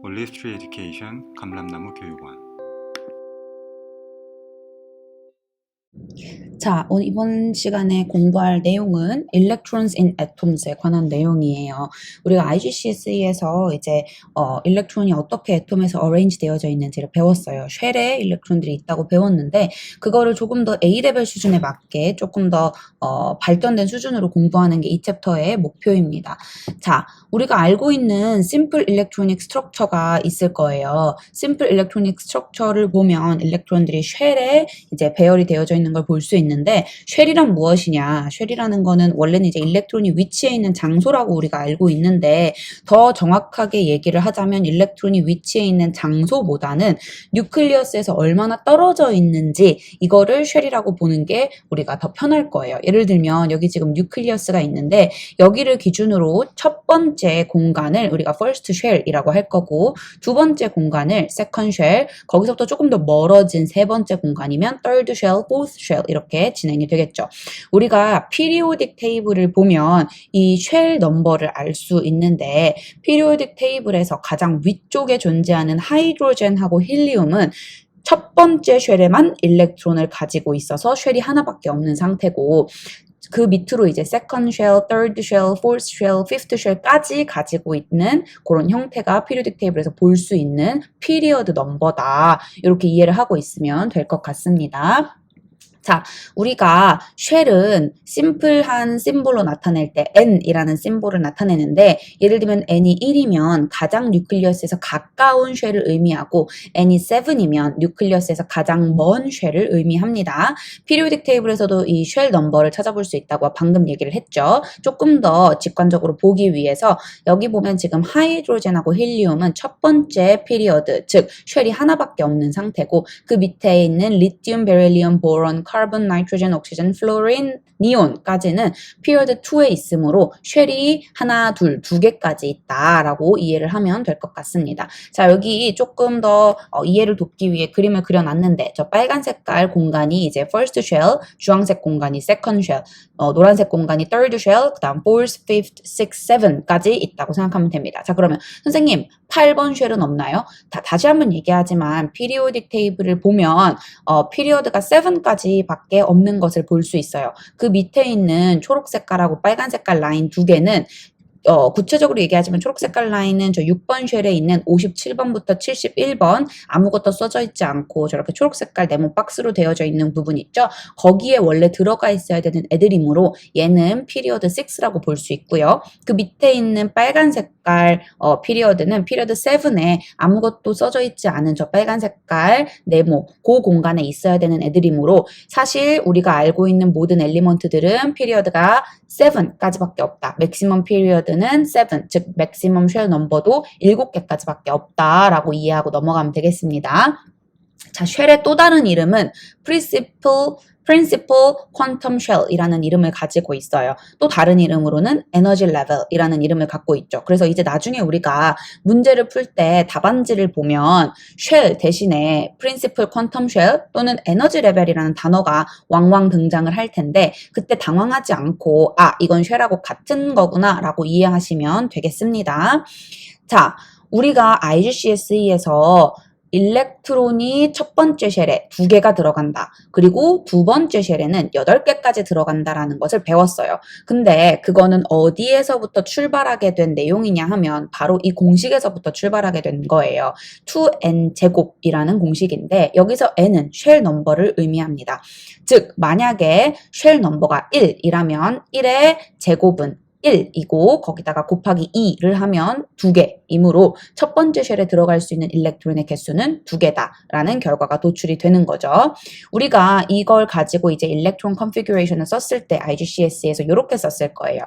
올리브트리 에듀케이션 감람나무 교육원. 자, 이번 시간에 공부할 내용은 Electrons in Atoms에 관한 내용이에요. 우리가 IGCSE에서 이제 일렉트론이 어떻게 애톰에서 arrange 되어져 있는지를 배웠어요. 쉘에 일렉트론들이 있다고 배웠는데 그거를 조금 더 A레벨 수준에 맞게 조금 더 발전된 수준으로 공부하는 게 이 챕터의 목표입니다. 자, 우리가 알고 있는 Simple Electronic Structure가 있을 거예요. Simple Electronic Structure를 보면 일렉트론들이 쉘에 이제 배열이 되어져 있는 걸 볼 수 있는데 쉘이란 무엇이냐? 쉘이라는 거는 원래는 이제 일렉트론이 위치해 있는 장소라고 우리가 알고 있는데 더 정확하게 얘기를 하자면 일렉트론이 위치해 있는 장소보다는 뉴클리어스에서 얼마나 떨어져 있는지 이거를 쉘이라고 보는 게 우리가 더 편할 거예요. 예를 들면 여기 지금 뉴클리어스가 있는데 여기를 기준으로 첫 번째 공간을 우리가 first shell이라고 할 거고 두 번째 공간을 second shell, 거기서부터 조금 더 멀어진 세 번째 공간이면 third shell, fourth shell 이렇게 진행이 되겠죠. 우리가 periodic table을 보면 이 쉘 넘버를 알 수 있는데 periodic table에서 가장 위쪽에 존재하는 하이드로젠하고 힐리움은 첫 번째 쉘에만 일렉트론을 가지고 있어서 쉘이 하나밖에 없는 상태고 그 밑으로 이제 second shell, third shell, fourth shell, fifth shell까지 가지고 있는 그런 형태가 periodic table에서 볼 수 있는 period 넘버다. 이렇게 이해를 하고 있으면 될 것 같습니다. 자, 우리가 쉘은 심플한 심볼로 나타낼 때 n이라는 심볼을 나타내는데 예를 들면 n이 1이면 가장 뉴클리어스에서 가까운 쉘을 의미하고 n이 7이면 뉴클리어스에서 가장 먼 쉘을 의미합니다. 피리오딕 테이블에서도 이 쉘 넘버를 찾아볼 수 있다고 방금 얘기를 했죠. 조금 더 직관적으로 보기 위해서 여기 보면 지금 하이드로젠하고 힐리움은 첫 번째 피리어드, 즉 쉘이 하나밖에 없는 상태고 그 밑에 있는 리튬, 베릴리움, 보론, 카본, 나이트로젠, 옥시젠, 플로린, 니온까지는 피리어드 2에 있으므로 쉘이 하나, 둘, 두 개까지 있다라고 이해를 하면 될 것 같습니다. 자, 여기 조금 더 이해를 돕기 위해 그림을 그려놨는데 저 빨간 색깔 공간이 이제 first shell, 주황색 공간이 second shell, 노란색 공간이 third shell, 그 다음 fourth, fifth, sixth, seven까지 있다고 생각하면 됩니다. 자, 그러면 선생님 8번 쉘은 없나요? 다시 한번 얘기하지만 피리오딕 테이블을 보면 피리어드가 7까지 밖에 없는 것을 볼 수 있어요. 그 밑에 있는 초록 색깔하고 빨간 색깔 라인 두 개는 구체적으로 얘기하자면 초록 색깔 라인은 저 6번 쉘에 있는 57번부터 71번 아무것도 써져 있지 않고 저렇게 초록 색깔 네모 박스로 되어져 있는 부분 있죠? 거기에 원래 들어가 있어야 되는 애들이므로 얘는 피리어드 6라고 볼 수 있고요. 그 밑에 있는 빨간 색깔 피리어드는 피리어드 7에 아무것도 써져 있지 않은 저 빨간 색깔 네모 그 공간에 있어야 되는 애들이므로 사실 우리가 알고 있는 모든 엘리먼트들은 피리어드가 7까지밖에 없다. 맥시멈 피리어드는 7, 즉 맥시멈 쉘 넘버도 7개까지밖에 없다라고 이해하고 넘어가면 되겠습니다. 자, 쉘의 또 다른 이름은 Principal Quantum Shell이라는 이름을 가지고 있어요. 또 다른 이름으로는 Energy Level이라는 이름을 갖고 있죠. 그래서 이제 나중에 우리가 문제를 풀 때 답안지를 보면 쉘 대신에 Principal Quantum Shell 또는 Energy Level이라는 단어가 왕왕 등장을 할 텐데 그때 당황하지 않고 이건 쉘하고 같은 거구나 라고 이해하시면 되겠습니다. 자, 우리가 IGCSE에서 일렉트론이 첫 번째 쉘에 2개가 들어간다. 그리고 두 번째 쉘에는 8개까지 들어간다라는 것을 배웠어요. 근데 그거는 어디에서부터 출발하게 된 내용이냐 하면 바로 이 공식에서부터 출발하게 된 거예요. 2n 제곱이라는 공식인데 여기서 n은 쉘 넘버를 의미합니다. 즉 만약에 쉘 넘버가 1이라면 1의 제곱은 1이고 거기다가 곱하기 2를 하면 2개이므로 첫 번째 쉘에 들어갈 수 있는 일렉트론의 개수는 2개다라는 결과가 도출이 되는 거죠. 우리가 이걸 가지고 이제 일렉트론 컨피규레이션을 썼을 때 IGCSE에서 이렇게 썼을 거예요.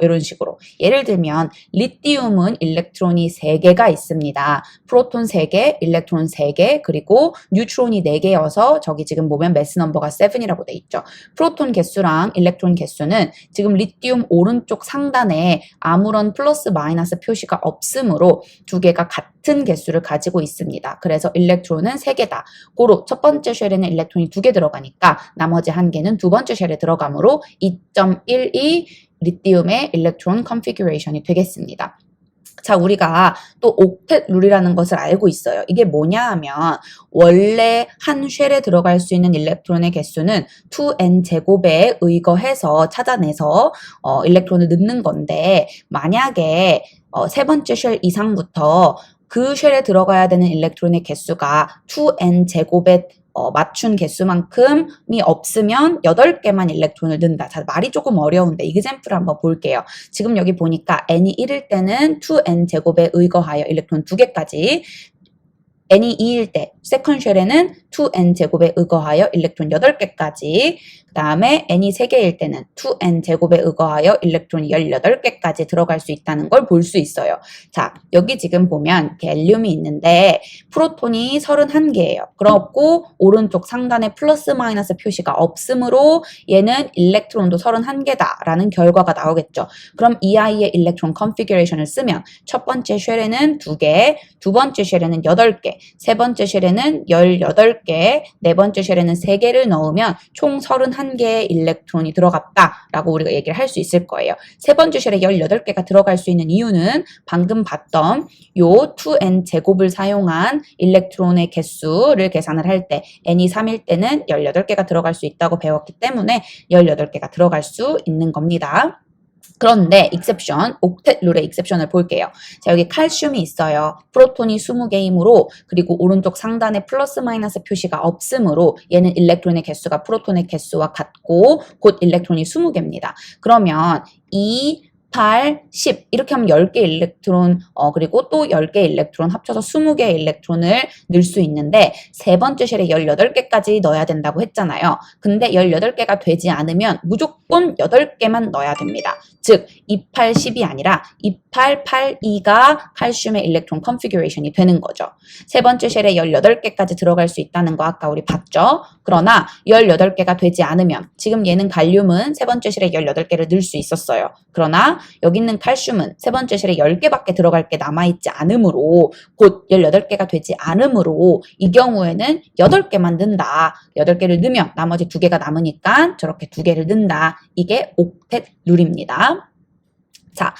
이런 식으로. 예를 들면 리튬은 일렉트론이 3개가 있습니다. 프로톤 3개, 일렉트론 3개, 그리고 뉴트론이 4개여서 저기 지금 보면 매스 넘버가 7이라고 돼 있죠. 프로톤 개수랑 일렉트론 개수는 지금 리튬 오른쪽 상단에 아무런 플러스 마이너스 표시가 없으므로 두 개가 같은 개수를 가지고 있습니다. 그래서 일렉트론은 3개다. 고로 첫 번째 쉘에는 일렉트론이 2개 들어가니까 나머지 1개는 두 번째 쉘에 들어가므로 2.12 리튬의 일렉트론 컨피규레이션이 되겠습니다. 자, 우리가 또 옥텟 룰이라는 것을 알고 있어요. 이게 뭐냐 하면 원래 한 쉘에 들어갈 수 있는 일렉트론의 개수는 2n 제곱에 의거해서 찾아내서 일렉트론을 넣는 건데 만약에 세 번째 쉘 이상부터 그 쉘에 들어가야 되는 일렉트론의 개수가 2n 제곱에 맞춘 개수만큼이 없으면 8개만 일렉트론을 넣는다. 자, 말이 조금 어려운데 이그젬플을 한번 볼게요. 지금 여기 보니까 n이 1일 때는 2n 제곱에 의거하여 일렉트론 2개까지, n이 2일 때 세컨 쉘에는 2n 제곱에 의거하여 일렉트론 8개까지, 그 다음에 n이 3개일 때는 2n 제곱에 의거하여 일렉트론이 18개까지 들어갈 수 있다는 걸 볼 수 있어요. 자, 여기 지금 보면 갤륨이 있는데 프로톤이 31개예요. 그렇고 오른쪽 상단에 플러스 마이너스 표시가 없으므로 얘는 일렉트론도 31개다 라는 결과가 나오겠죠. 그럼 이 아이의 일렉트론 컨피규레이션을 쓰면 첫 번째 쉘에는 2개, 두 번째 쉘에는 8개, 세 번째 쉘에는 18개, 네 번째 쉘에는 3개를 넣으면 총 31개의 일렉트론이 들어갔다라고 우리가 얘기를 할 수 있을 거예요. 세 번째 쉘에 18개가 들어갈 수 있는 이유는 방금 봤던 요 2n 제곱을 사용한 일렉트론의 개수를 계산을 할 때 n이 3일 때는 18개가 들어갈 수 있다고 배웠기 때문에 18개가 들어갈 수 있는 겁니다. 그런데 익셉션, 옥텟 룰의 익셉션을 볼게요. 자, 여기 칼슘이 있어요. 프로톤이 20개이므로, 그리고 오른쪽 상단에 플러스 마이너스 표시가 없으므로 얘는 일렉트론의 개수가 프로톤의 개수와 같고 곧 일렉트론이 20개입니다. 그러면 2, 8, 10 이렇게 하면 10개 일렉트론 그리고 또 10개 일렉트론 합쳐서 20개의 일렉트론을 넣을 수 있는데 세 번째 쉘에 18개까지 넣어야 된다고 했잖아요. 근데 18개가 되지 않으면 무조건 8개만 넣어야 됩니다. 즉 28, 10이 아니라 28, 8, 2가 칼슘의 일렉트론 컨피규레이션이 되는 거죠. 세 번째 쉘에 18개까지 들어갈 수 있다는 거 아까 우리 봤죠? 그러나 18개가 되지 않으면 지금 얘는 갈륨은 세 번째 쉘에 18개를 넣을 수 있었어요. 그러나 여기 있는 칼슘은 세 번째 쉘에 10개밖에 들어갈 게 남아있지 않으므로 곧 18개가 되지 않으므로 이 경우에는 8개만 넣는다. 8개를 넣으면 나머지 2개가 남으니까 저렇게 2개를 넣는다. 이게 옥텟 룰입니다. 자,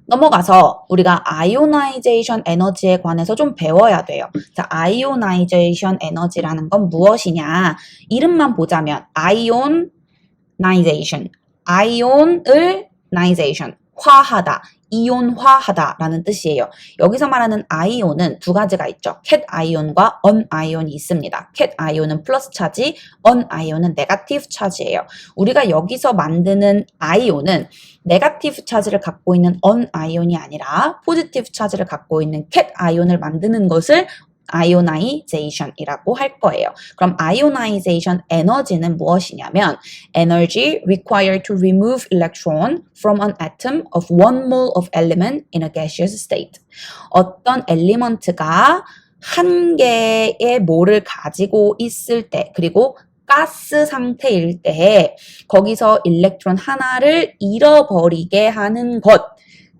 넘어가서 우리가 아이오나이제이션 에너지에 관해서 좀 배워야 돼요. 자, 아이오나이제이션 에너지라는 건 무엇이냐? 이름만 보자면 아이오나이제이션, 아이온을 나이제이션, 화하다, 이온화하다라는 뜻이에요. 여기서 말하는 아이온은 두 가지가 있죠. 캣 아이온과 언 아이온이 있습니다. 캣 아이온은 플러스 차지, 언 아이온은 네거티브 차지예요. 우리가 여기서 만드는 아이온은 네거티브 차지를 갖고 있는 언 아이온이 아니라 포지티브 차지를 갖고 있는 캣 아이온을 만드는 것을 아이오나이제이션이라고 할 거예요. 그럼 아이오나이제이션 에너지는 무엇이냐면 energy required to remove electron from an atom of 1 mole of element in a gaseous state. 어떤 엘리먼트가 한 개의 몰을 가지고 있을 때 그리고 가스 상태일 때 거기서 일렉트론 하나를 잃어버리게 하는 것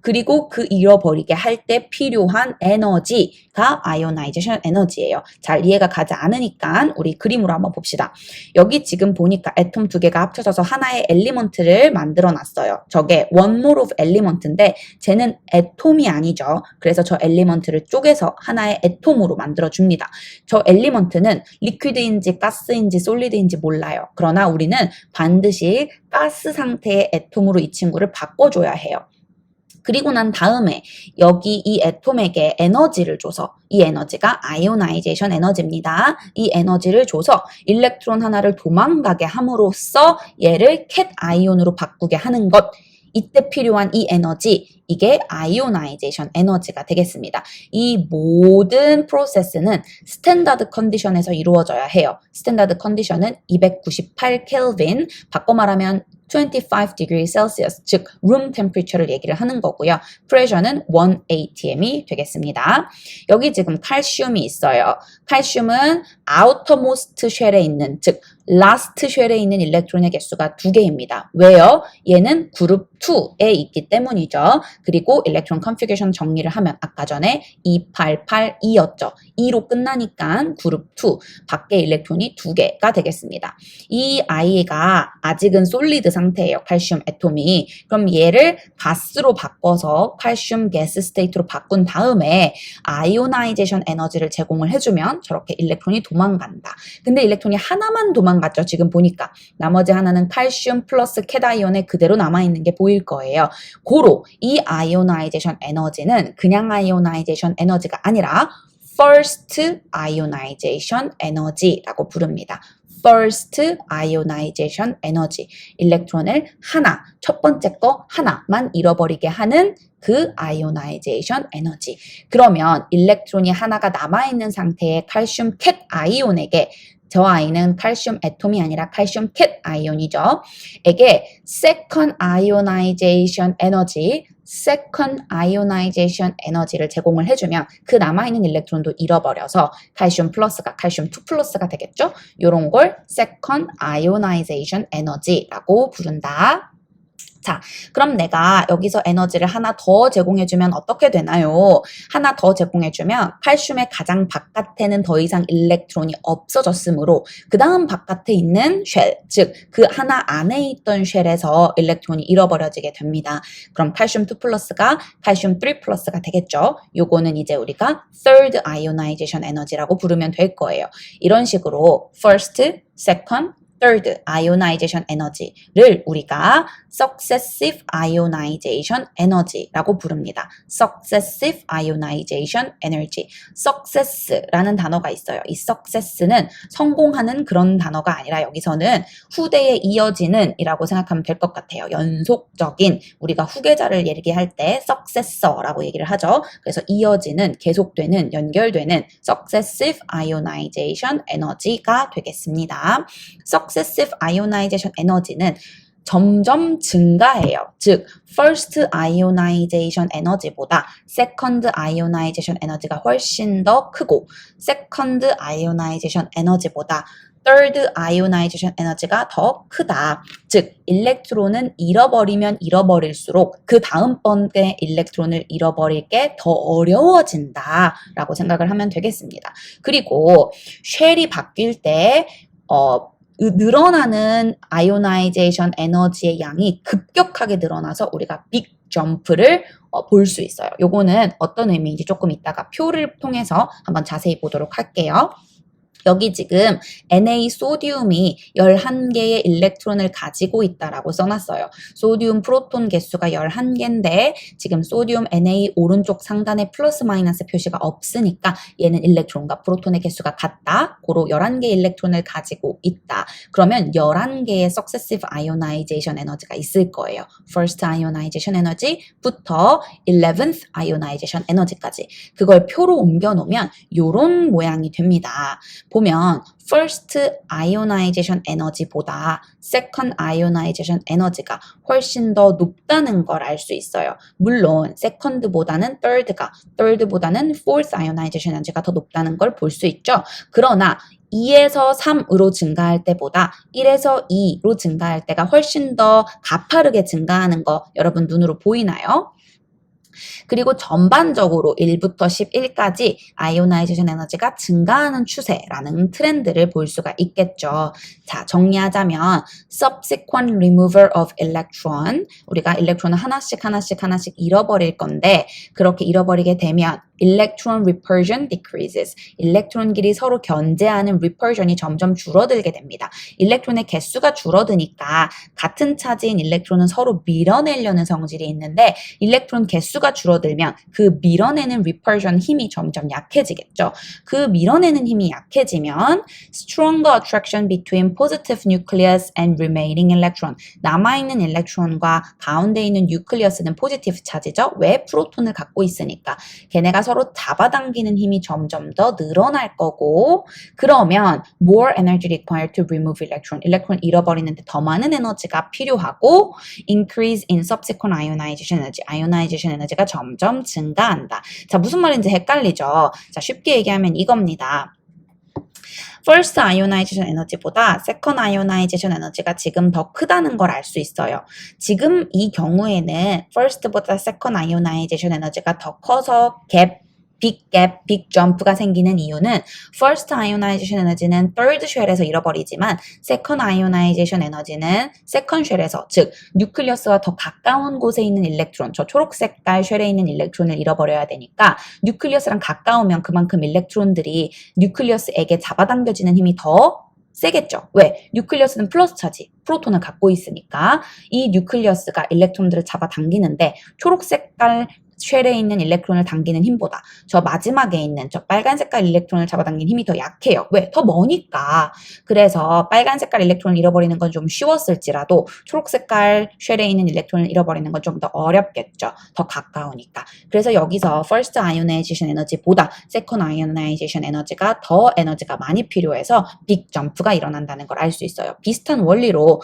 그리고 그 잃어버리게 할 때 필요한 에너지가 아이오나이제이션 에너지예요. 잘 이해가 가지 않으니까 우리 그림으로 한번 봅시다. 여기 지금 보니까 애톰 2개가 합쳐져서 하나의 엘리먼트를 만들어 놨어요. 저게 one mole of element인데 쟤는 애톰이 아니죠. 그래서 저 엘리먼트를 쪼개서 하나의 애톰으로 만들어 줍니다. 저 엘리먼트는 리퀴드인지 가스인지 솔리드인지 몰라요. 그러나 우리는 반드시 가스 상태의 애톰으로 이 친구를 바꿔줘야 해요. 그리고 난 다음에 여기 이 애톰에게 에너지를 줘서 이 에너지가 아이오나이제이션 에너지입니다. 이 에너지를 줘서 일렉트론 하나를 도망가게 함으로써 얘를 캣 아이온으로 바꾸게 하는 것. 이때 필요한 이 에너지, 이게 아이오나이제이션 에너지가 되겠습니다. 이 모든 프로세스는 스탠다드 컨디션에서 이루어져야 해요. 스탠다드 컨디션은 298 켈빈, 바꿔 말하면 25 degrees Celsius, 즉 room temperature를 얘기를 하는 거고요. pressure는 1 atm이 되겠습니다. 여기 지금 칼슘이 있어요. 칼슘은 outermost 쉘에 있는, 즉 last 쉘에 있는 일렉트론의 개수가 2개입니다. 왜요? 얘는 그룹 2에 있기 때문이죠. 그리고 일렉트론 컨피규레이션 정리를 하면 아까 전에 2882였죠. 2로 끝나니까 그룹 2, 밖에 일렉트론이 2개가 되겠습니다. 이 아이가 아직은 솔리드 상태예요. 칼슘 애톰이. 그럼 얘를 가스로 바꿔서 칼슘 가스 스테이트로 바꾼 다음에 아이오나이제이션 에너지를 제공을 해주면 저렇게 일렉트론이 도망간다. 근데 일렉트론이 하나만 도망갔죠. 지금 보니까. 나머지 하나는 칼슘 플러스 캐다이온에 그대로 남아있는 게 보일 거예요. 고로 이 아이오나이제이션 에너지는 그냥 아이오나이제이션 에너지가 아니라 first ionization energy라고 부릅니다. first ionization energy. 일렉트론을 하나, 첫 번째 거 하나만 잃어버리게 하는 그 ionization energy. 그러면 일렉트론이 하나가 남아있는 상태의 칼슘 캣 아이온에게 저 아이는 칼슘 애톰이 아니라 칼슘 캣 아이온이죠. 에게 second ionization energy, second ionization energy를 제공을 해주면 그 남아있는 일렉트론도 잃어버려서 칼슘 플러스가 칼슘 2 플러스가 되겠죠. 이런 걸 second ionization energy라고 부른다. 자, 그럼 내가 여기서 에너지를 하나 더 제공해주면 어떻게 되나요? 하나 더 제공해주면 칼슘의 가장 바깥에는 더 이상 일렉트론이 없어졌으므로 그 다음 바깥에 있는 쉘, 즉 그 하나 안에 있던 쉘에서 일렉트론이 잃어버려지게 됩니다. 그럼 칼슘 2 플러스가 칼슘 3 플러스가 되겠죠? 요거는 이제 우리가 third ionization energy라고 부르면 될 거예요. 이런 식으로 first, second, third ionization energy를 우리가 successive ionization energy라고 부릅니다. successive ionization energy. success라는 단어가 있어요. 이 success는 성공하는 그런 단어가 아니라 여기서는 후대에 이어지는 이라고 생각하면 될 것 같아요. 연속적인, 우리가 후계자를 얘기할 때 successor라고 얘기를 하죠. 그래서 이어지는, 계속되는, 연결되는 successive ionization energy가 되겠습니다. successive ionization energy는 점점 증가해요. 즉, first ionization energy보다 second ionization energy가 훨씬 더 크고 second ionization energy보다 third ionization energy가 더 크다. 즉, 일렉트론은 잃어버리면 잃어버릴수록 그 다음번에 일렉트론을 잃어버릴 게 더 어려워진다 라고 생각을 하면 되겠습니다. 그리고 쉘이 바뀔 때 늘어나는 아이오나이제이션 에너지의 양이 급격하게 늘어나서 우리가 빅 점프를 볼 수 있어요. 요거는 어떤 의미인지 조금 이따가 표를 통해서 한번 자세히 보도록 할게요. 여기 지금 Na 소듐이 11개의 일렉트론을 가지고 있다라고 써놨어요. 소듐 프로톤 개수가 11개인데 지금 소듐 Na 오른쪽 상단에 플러스 마이너스 표시가 없으니까 얘는 일렉트론과 프로톤의 개수가 같다. 고로 11개의 일렉트론을 가지고 있다. 그러면 11개의 successive ionization 에너지가 있을 거예요. first ionization 에너지부터 11th ionization 에너지까지. 그걸 표로 옮겨놓으면 이런 모양이 됩니다. 보면 first ionization 에너지보다 second ionization 에너지가 훨씬 더 높다는 걸 알 수 있어요. 물론 second보다는 third보다는 fourth ionization 에너지가 더 높다는 걸 볼 수 있죠. 그러나 2에서 3으로 증가할 때보다 1에서 2로 증가할 때가 훨씬 더 가파르게 증가하는 거 여러분 눈으로 보이나요? 그리고 전반적으로 1부터 11까지 아이오나이제이션 에너지가 증가하는 추세라는 트렌드를 볼 수가 있겠죠. 자, 정리하자면 subsequent removal of electron, 우리가 일렉트론을 하나씩 잃어버릴 건데 그렇게 잃어버리게 되면 electron repulsion decreases. 일렉트론끼리 서로 견제하는 repulsion이 점점 줄어들게 됩니다. 일렉트론의 개수가 줄어드니까 같은 차지인 일렉트론은 서로 밀어내려는 성질이 있는데 일렉트론 개수가 줄어들면 그 밀어내는 repulsion 힘이 점점 약해지겠죠. 그 밀어내는 힘이 약해지면 stronger attraction between positive nucleus and remaining electron. 남아있는 일렉트론과 가운데 있는 뉴클리어스는 포지티브 차지죠. 왜? 프로톤을 갖고 있으니까. 걔네가 서로 잡아당기는 힘이 점점 더 늘어날 거고 그러면 more energy required to remove electron. 일렉트론 잃어버리는데 더 많은 에너지가 필요하고 increase in subsequent ionization energy. ionization 에너지가 점점 증가한다. 자, 무슨 말인지 헷갈리죠? 자, 쉽게 얘기하면 이겁니다. first ionization 에너지보다 second ionization 에너지가 지금 더 크다는 걸 알 수 있어요. 지금 이 경우에는 first보다 second ionization 에너지가 더 커서 빅 점프가 생기는 이유는 first ionization 에너지는 third 쉘에서 잃어버리지만 second ionization 에너지는 second 쉘에서, 즉 뉴클리어스와 더 가까운 곳에 있는 일렉트론, 저 초록색깔 쉘에 있는 일렉트론을 잃어버려야 되니까 뉴클리어스랑 가까우면 그만큼 일렉트론들이 뉴클리어스에게 잡아당겨지는 힘이 더 세겠죠. 왜? 뉴클리어스는 플러스 차지, 프로톤을 갖고 있으니까 이 뉴클리어스가 일렉트론들을 잡아당기는데 초록색깔 쉘에 있는 일렉트론을 당기는 힘보다 저 마지막에 있는 저 빨간 색깔 일렉트론을 잡아당기는 힘이 더 약해요. 왜? 더 머니까. 그래서 빨간 색깔 일렉트론을 잃어버리는 건 좀 쉬웠을지라도 초록 색깔 쉘에 있는 일렉트론을 잃어버리는 건 좀 더 어렵겠죠. 더 가까우니까. 그래서 여기서 first ionization 에너지보다 second ionization 에너지가 더 에너지가 많이 필요해서 빅 점프가 일어난다는 걸 알 수 있어요. 비슷한 원리로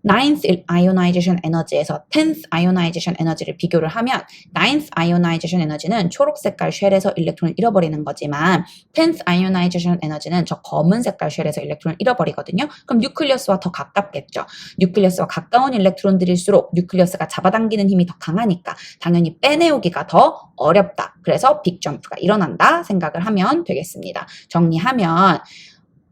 9th ionization 에너지에서 10th ionization 에너지를 비교를 하면 9th ionization 에너지는 초록 색깔 쉘에서 일렉트론을 잃어버리는 거지만 10th ionization 에너지는 저 검은 색깔 쉘에서 일렉트론을 잃어버리거든요. 그럼 뉴클리어스와 더 가깝겠죠. 뉴클리어스와 가까운 일렉트론들일수록 뉴클리어스가 잡아당기는 힘이 더 강하니까 당연히 빼내오기가 더 어렵다. 그래서 빅 점프가 일어난다 생각을 하면 되겠습니다. 정리하면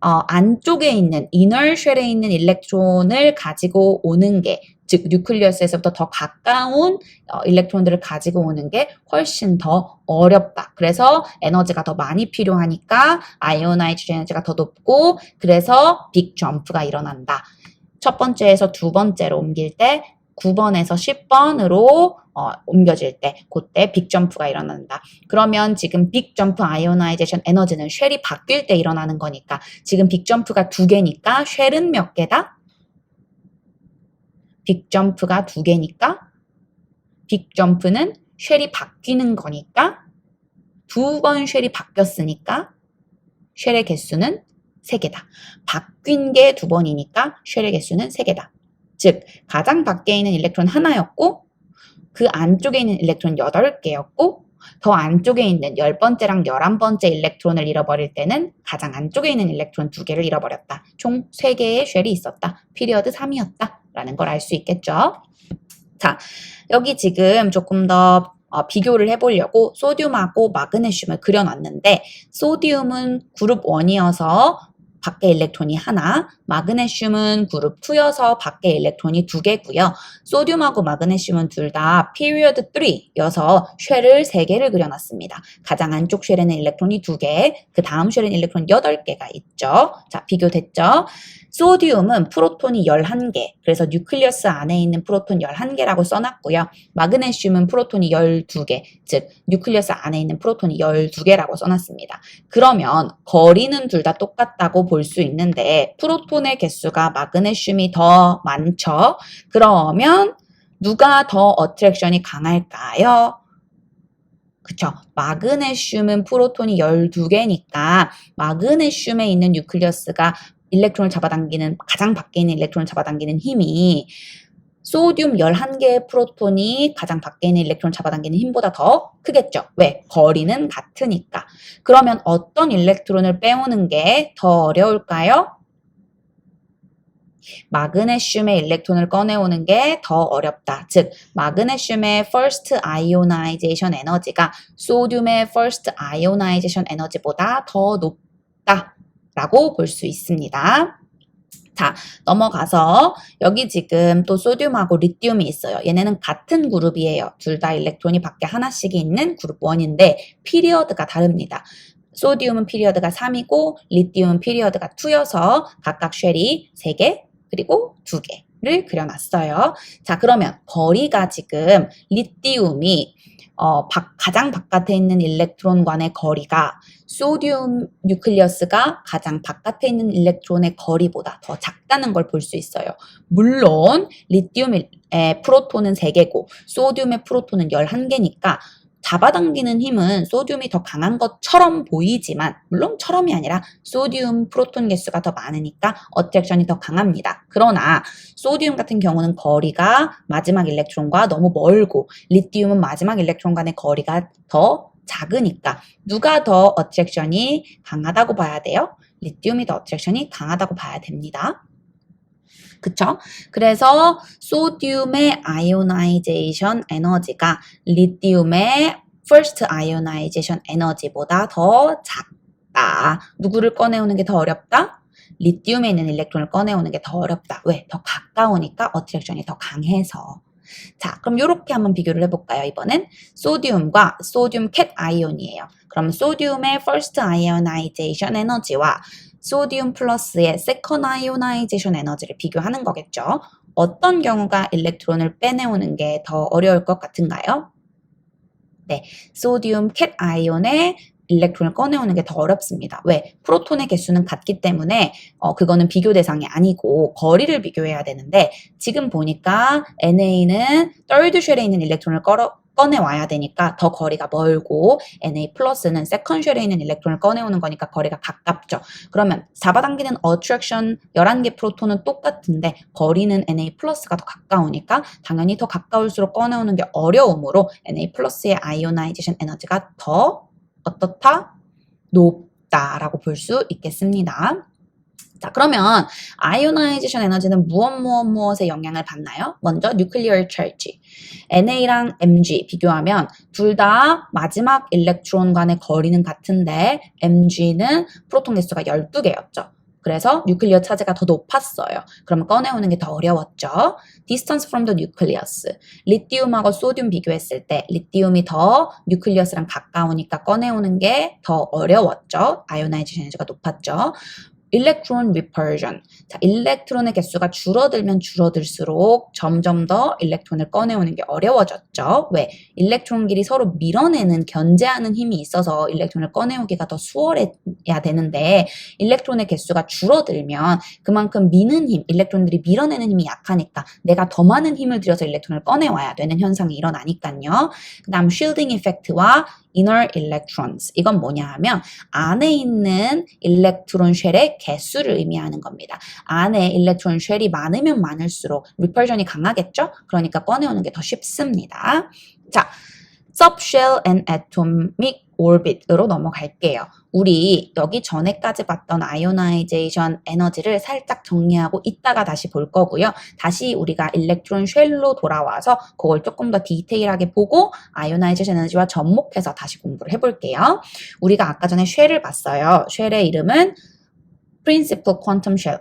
안쪽에 있는 이너 쉘에 있는 일렉트론을 가지고 오는 게, 즉 뉴클리어스에서부터 더 가까운 일렉트론들을 가지고 오는 게 훨씬 더 어렵다. 그래서 에너지가 더 많이 필요하니까 아이오나이즈션 에너지가 더 높고 그래서 빅 점프가 일어난다. 첫 번째에서 두 번째로 옮길 때 9번에서 10번으로 옮겨질 때 그때 빅 점프가 일어난다. 그러면 지금 빅 점프 아이오나이제이션 에너지는 쉘이 바뀔 때 일어나는 거니까 지금 빅 점프가 2개니까 쉘은 몇 개다? 빅 점프가 2개니까 빅 점프는 쉘이 바뀌는 거니까 2번 쉘이 바뀌었으니까 쉘의 개수는 3개다. 바뀐 게 2번이니까 쉘의 개수는 3개다. 즉 가장 밖에 있는 일렉트론 하나였고 그 안쪽에 있는 일렉트론 8개였고 더 안쪽에 있는 10번째랑 11번째 일렉트론을 잃어버릴 때는 가장 안쪽에 있는 일렉트론 2개를 잃어버렸다. 총 3개의 쉘이 있었다. 피리어드 3이었다. 라는 걸 알 수 있겠죠. 자, 여기 지금 조금 더 비교를 해보려고 소듐하고 마그네슘을 그려놨는데 소듐은 그룹 1이어서 밖에 일렉트론이 하나, 마그네슘은 그룹 2여서 밖에 일렉트론이 2개고요. 소듐하고 마그네슘은 둘 다 period 3여서 쉘을 3개를 그려놨습니다. 가장 안쪽 쉘에는 일렉트론이 2개, 그 다음 쉘에는 일렉트론 8개가 있죠. 자, 비교됐죠? 소듐은 프로톤이 11개, 그래서 뉴클리어스 안에 있는 프로톤 11개라고 써놨고요. 마그네슘은 프로톤이 12개, 즉 뉴클리어스 안에 있는 프로톤이 12개라고 써놨습니다. 그러면 거리는 둘 다 똑같다고 볼 수 있는데 프로톤의 개수가 마그네슘이 더 많죠. 그러면 누가 더 어트랙션이 강할까요? 그쵸. 마그네슘은 프로톤이 12개니까 마그네슘에 있는 뉴클리어스가 일렉트론을 잡아당기는, 가장 밖에 있는 일렉트론을 잡아당기는 힘이 소듐 11개의 프로톤이 가장 밖에 있는 일렉트론을 잡아당기는 힘보다 더 크겠죠. 왜? 거리는 같으니까. 그러면 어떤 일렉트론을 빼오는 게 더 어려울까요? 마그네슘의 일렉트론을 꺼내오는 게 더 어렵다. 즉, 마그네슘의 first ionization 에너지가 소듐의 first ionization 에너지보다 더 높다. 라고 볼 수 있습니다. 자, 넘어가서 여기 지금 또 소듐하고 리튬이 있어요. 얘네는 같은 그룹이에요. 둘 다 일렉트론이 밖에 하나씩 있는 그룹 1인데 피리어드가 다릅니다. 소듐은 피리어드가 3이고 리튬은 피리어드가 2여서 각각 쉘이 3개 그리고 2개를 그려놨어요. 자, 그러면 거리가 지금 리튬이 가장 바깥에 있는 일렉트론과의 거리가 소듐 뉴클리어스가 가장 바깥에 있는 일렉트론의 거리보다 더 작다는 걸 볼 수 있어요. 물론 리튬의 프로톤은 3개고 소듐의 프로톤은 11개니까 잡아당기는 힘은 소듐이 더 강한 것처럼 보이지만 물론 처럼이 아니라 소듐 프로톤 개수가 더 많으니까 어트랙션이 더 강합니다. 그러나 소듐 같은 경우는 거리가 마지막 일렉트론과 너무 멀고 리튬은 마지막 일렉트론 간의 거리가 더 작으니까 누가 더 어트랙션이 강하다고 봐야 돼요? 리튬이 더 어트랙션이 강하다고 봐야 됩니다. 그쵸? 그래서 소듐의 아이오나이제이션 에너지가 리튬의 first ionization 에너지보다 더 작다. 누구를 꺼내오는 게 더 어렵다? 리튬에 있는 일렉트론을 꺼내오는 게 더 어렵다. 왜? 더 가까우니까 어트랙션이 더 강해서. 자, 그럼 이렇게 한번 비교를 해볼까요? 이번엔 소듐과 소듐 캣 아이온이에요. 그럼 소듐의 first ionization 에너지와 소듐 플러스의 second ionization 에너지를 비교하는 거겠죠. 어떤 경우가 일렉트론을 빼내오는 게 더 어려울 것 같은가요? 네, 소듐 캣 아이온의 일렉트론을 꺼내오는 게 더 어렵습니다. 왜? 프로톤의 개수는 같기 때문에 그거는 비교 대상이 아니고 거리를 비교해야 되는데 지금 보니까 NA는 third 쉘에 있는 일렉트론을 꺼내와야 되니까 더 거리가 멀고 Na 플러스는 세컨 쉘에 있는 일렉트론을 꺼내오는 거니까 거리가 가깝죠. 그러면 잡아당기는 어트랙션 11개 프로톤은 똑같은데 거리는 Na 플러스가 더 가까우니까 당연히 더 가까울수록 꺼내오는 게 어려우므로 Na 플러스의 아이오나이제이션 에너지가 더 어떻다? 높다라고 볼 수 있겠습니다. 자, 그러면 아이오나이제이션 에너지는 무엇에 영향을 받나요? 먼저 뉴클리어 찰지. NA랑 MG 비교하면 둘 다 마지막 일렉트론 간의 거리는 같은데 MG는 프로톤 개수가 12개였죠. 그래서 뉴클리어 차지가 더 높았어요. 그러면 꺼내오는 게 더 어려웠죠. Distance from the nucleus. 리튬하고 소듐 비교했을 때 리튬이 더 뉴클리어스랑 가까우니까 꺼내오는 게 더 어려웠죠. 아이오나이제이션 에너지가 높았죠. 일렉트론 리퍼전. 자, 일렉트론의 개수가 줄어들면 줄어들수록 점점 더 일렉트론을 꺼내오는 게 어려워졌죠. 왜? 일렉트론끼리 서로 밀어내는, 견제하는 힘이 있어서 일렉트론을 꺼내오기가 더 수월해야 되는데 일렉트론의 개수가 줄어들면 그만큼 미는 힘, 일렉트론들이 밀어내는 힘이 약하니까 내가 더 많은 힘을 들여서 일렉트론을 꺼내와야 되는 현상이 일어나니까요. 그 다음 쉴딩 이펙트와 inner electrons. 이건 뭐냐 하면 안에 있는 일렉트론 쉘의 개수를 의미하는 겁니다. 안에 일렉트론 쉘이 많으면 많을수록 리펄전이 강하겠죠? 그러니까 꺼내오는 게 더 쉽습니다. 자, subshell and atomic orbit으로 넘어갈게요. 우리 여기 전에까지 봤던 아이오나이제이션 에너지를 살짝 정리하고 이따가 다시 볼 거고요. 다시 우리가 일렉트론 쉘로 돌아와서 그걸 조금 더 디테일하게 보고 아이오나이제이션 에너지와 접목해서 다시 공부를 해볼게요. 우리가 아까 전에 쉘을 봤어요. 쉘의 이름은 Principal Quantum Shell,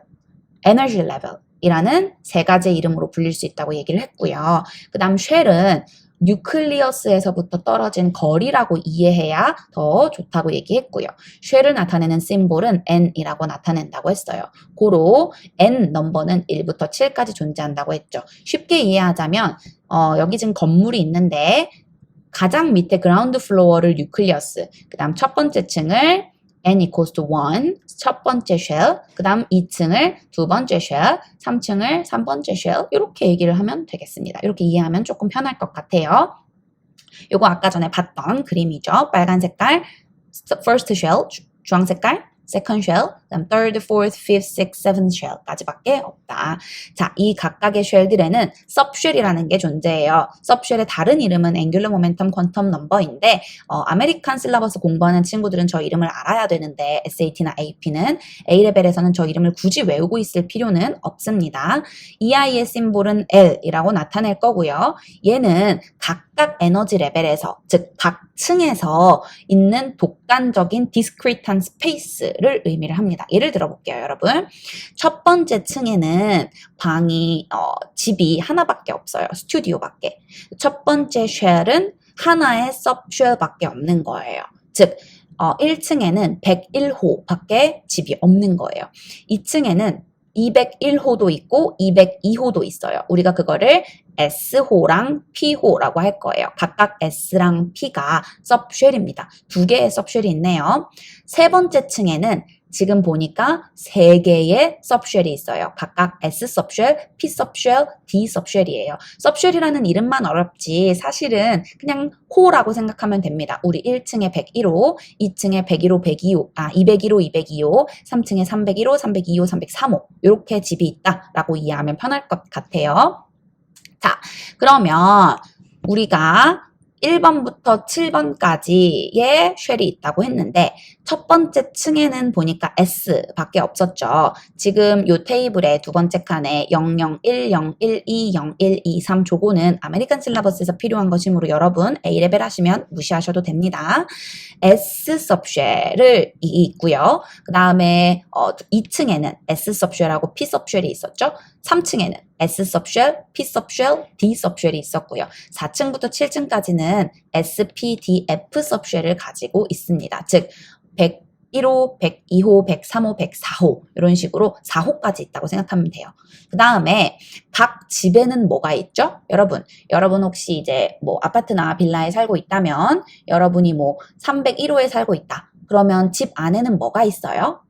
Energy Level 이라는 세 가지 이름으로 불릴 수 있다고 얘기를 했고요. 그 다음 쉘은 뉴클리어스에서부터 떨어진 거리라고 이해해야 더 좋다고 얘기했고요. 쉘을 나타내는 심볼은 N이라고 나타낸다고 했어요. 고로 N 넘버는 1부터 7까지 존재한다고 했죠. 쉽게 이해하자면 여기 지금 건물이 있는데 가장 밑에 그라운드 플로어를 뉴클리어스, 그 다음 첫 번째 층을 n equals to 1, 첫 번째 쉘, 그 다음 2층을 두 번째 쉘, 3층을 3번째 쉘 이렇게 얘기를 하면 되겠습니다. 이렇게 이해하면 조금 편할 것 같아요. 요거 아까 전에 봤던 그림이죠. 빨간 색깔 first shell, 주황 색깔 second shell, 그다음 third, fourth, fifth, sixth, seventh shell까지밖에 없다. 자, 이 각각의 쉘들에는 subshell이라는 게 존재해요. subshell의 다른 이름은 angular momentum quantum number인데 아메리칸 실러버스 공부하는 친구들은 저 이름을 알아야 되는데 SAT나 AP는 A레벨에서는 저 이름을 굳이 외우고 있을 필요는 없습니다. EI의 심볼은 L이라고 나타낼 거고요. 얘는 각각 에너지 레벨에서, 즉 각 층에서 있는 독단적인 discrete한 스페이스를 의미를 합니다. 예를 들어 볼게요, 여러분. 첫 번째 층에는 방이 집이 하나밖에 없어요. 스튜디오밖에. 첫 번째 쉘은 하나의 sub쉘밖에 없는 거예요. 즉 1층에는 101호밖에 집이 없는 거예요. 2층에는 201호도 있고 202호도 있어요. 우리가 그거를 S호랑 P호라고 할 거예요. 각각 S랑 P가 sub쉘입니다. 두 개의 sub쉘이 있네요. 세 번째 층에는 지금 보니까 세 개의 sub쉘이 있어요. 각각 S sub쉘, P sub쉘, D sub쉘이에요. sub쉘이라는 이름만 어렵지 사실은 그냥 호라고 생각하면 됩니다. 우리 1층에 101호, 2층에 101호, 201호, 202호, 3층에 301호, 302호, 303호 이렇게 집이 있다라고 이해하면 편할 것 같아요. 자, 그러면 우리가 1번부터 7번까지의 쉘이 있다고 했는데 첫 번째 층에는 보니까 S밖에 없었죠. 지금 요 테이블의 두 번째 칸에 0010, 12, 0123 조고는 아메리칸 실러버스에서 필요한 것이므로 여러분 A레벨 하시면 무시하셔도 됩니다. S subshell을 있고요. 그 다음에 2층에는 S subshell하고 P subshell이 있었죠. 3층에는 S subshell, P subshell, D subshell이 있었고요. 4층부터 7층까지는 S, P, D, F subshell을 가지고 있습니다. 즉 101호, 102호, 103호, 104호 이런 식으로 4호까지 있다고 생각하면 돼요. 그 다음에 각 집에는 뭐가 있죠? 여러분 혹시 이제 뭐 아파트나 빌라에 살고 있다면 여러분이 뭐 301호에 살고 있다. 그러면 집 안에는 뭐가 있어요?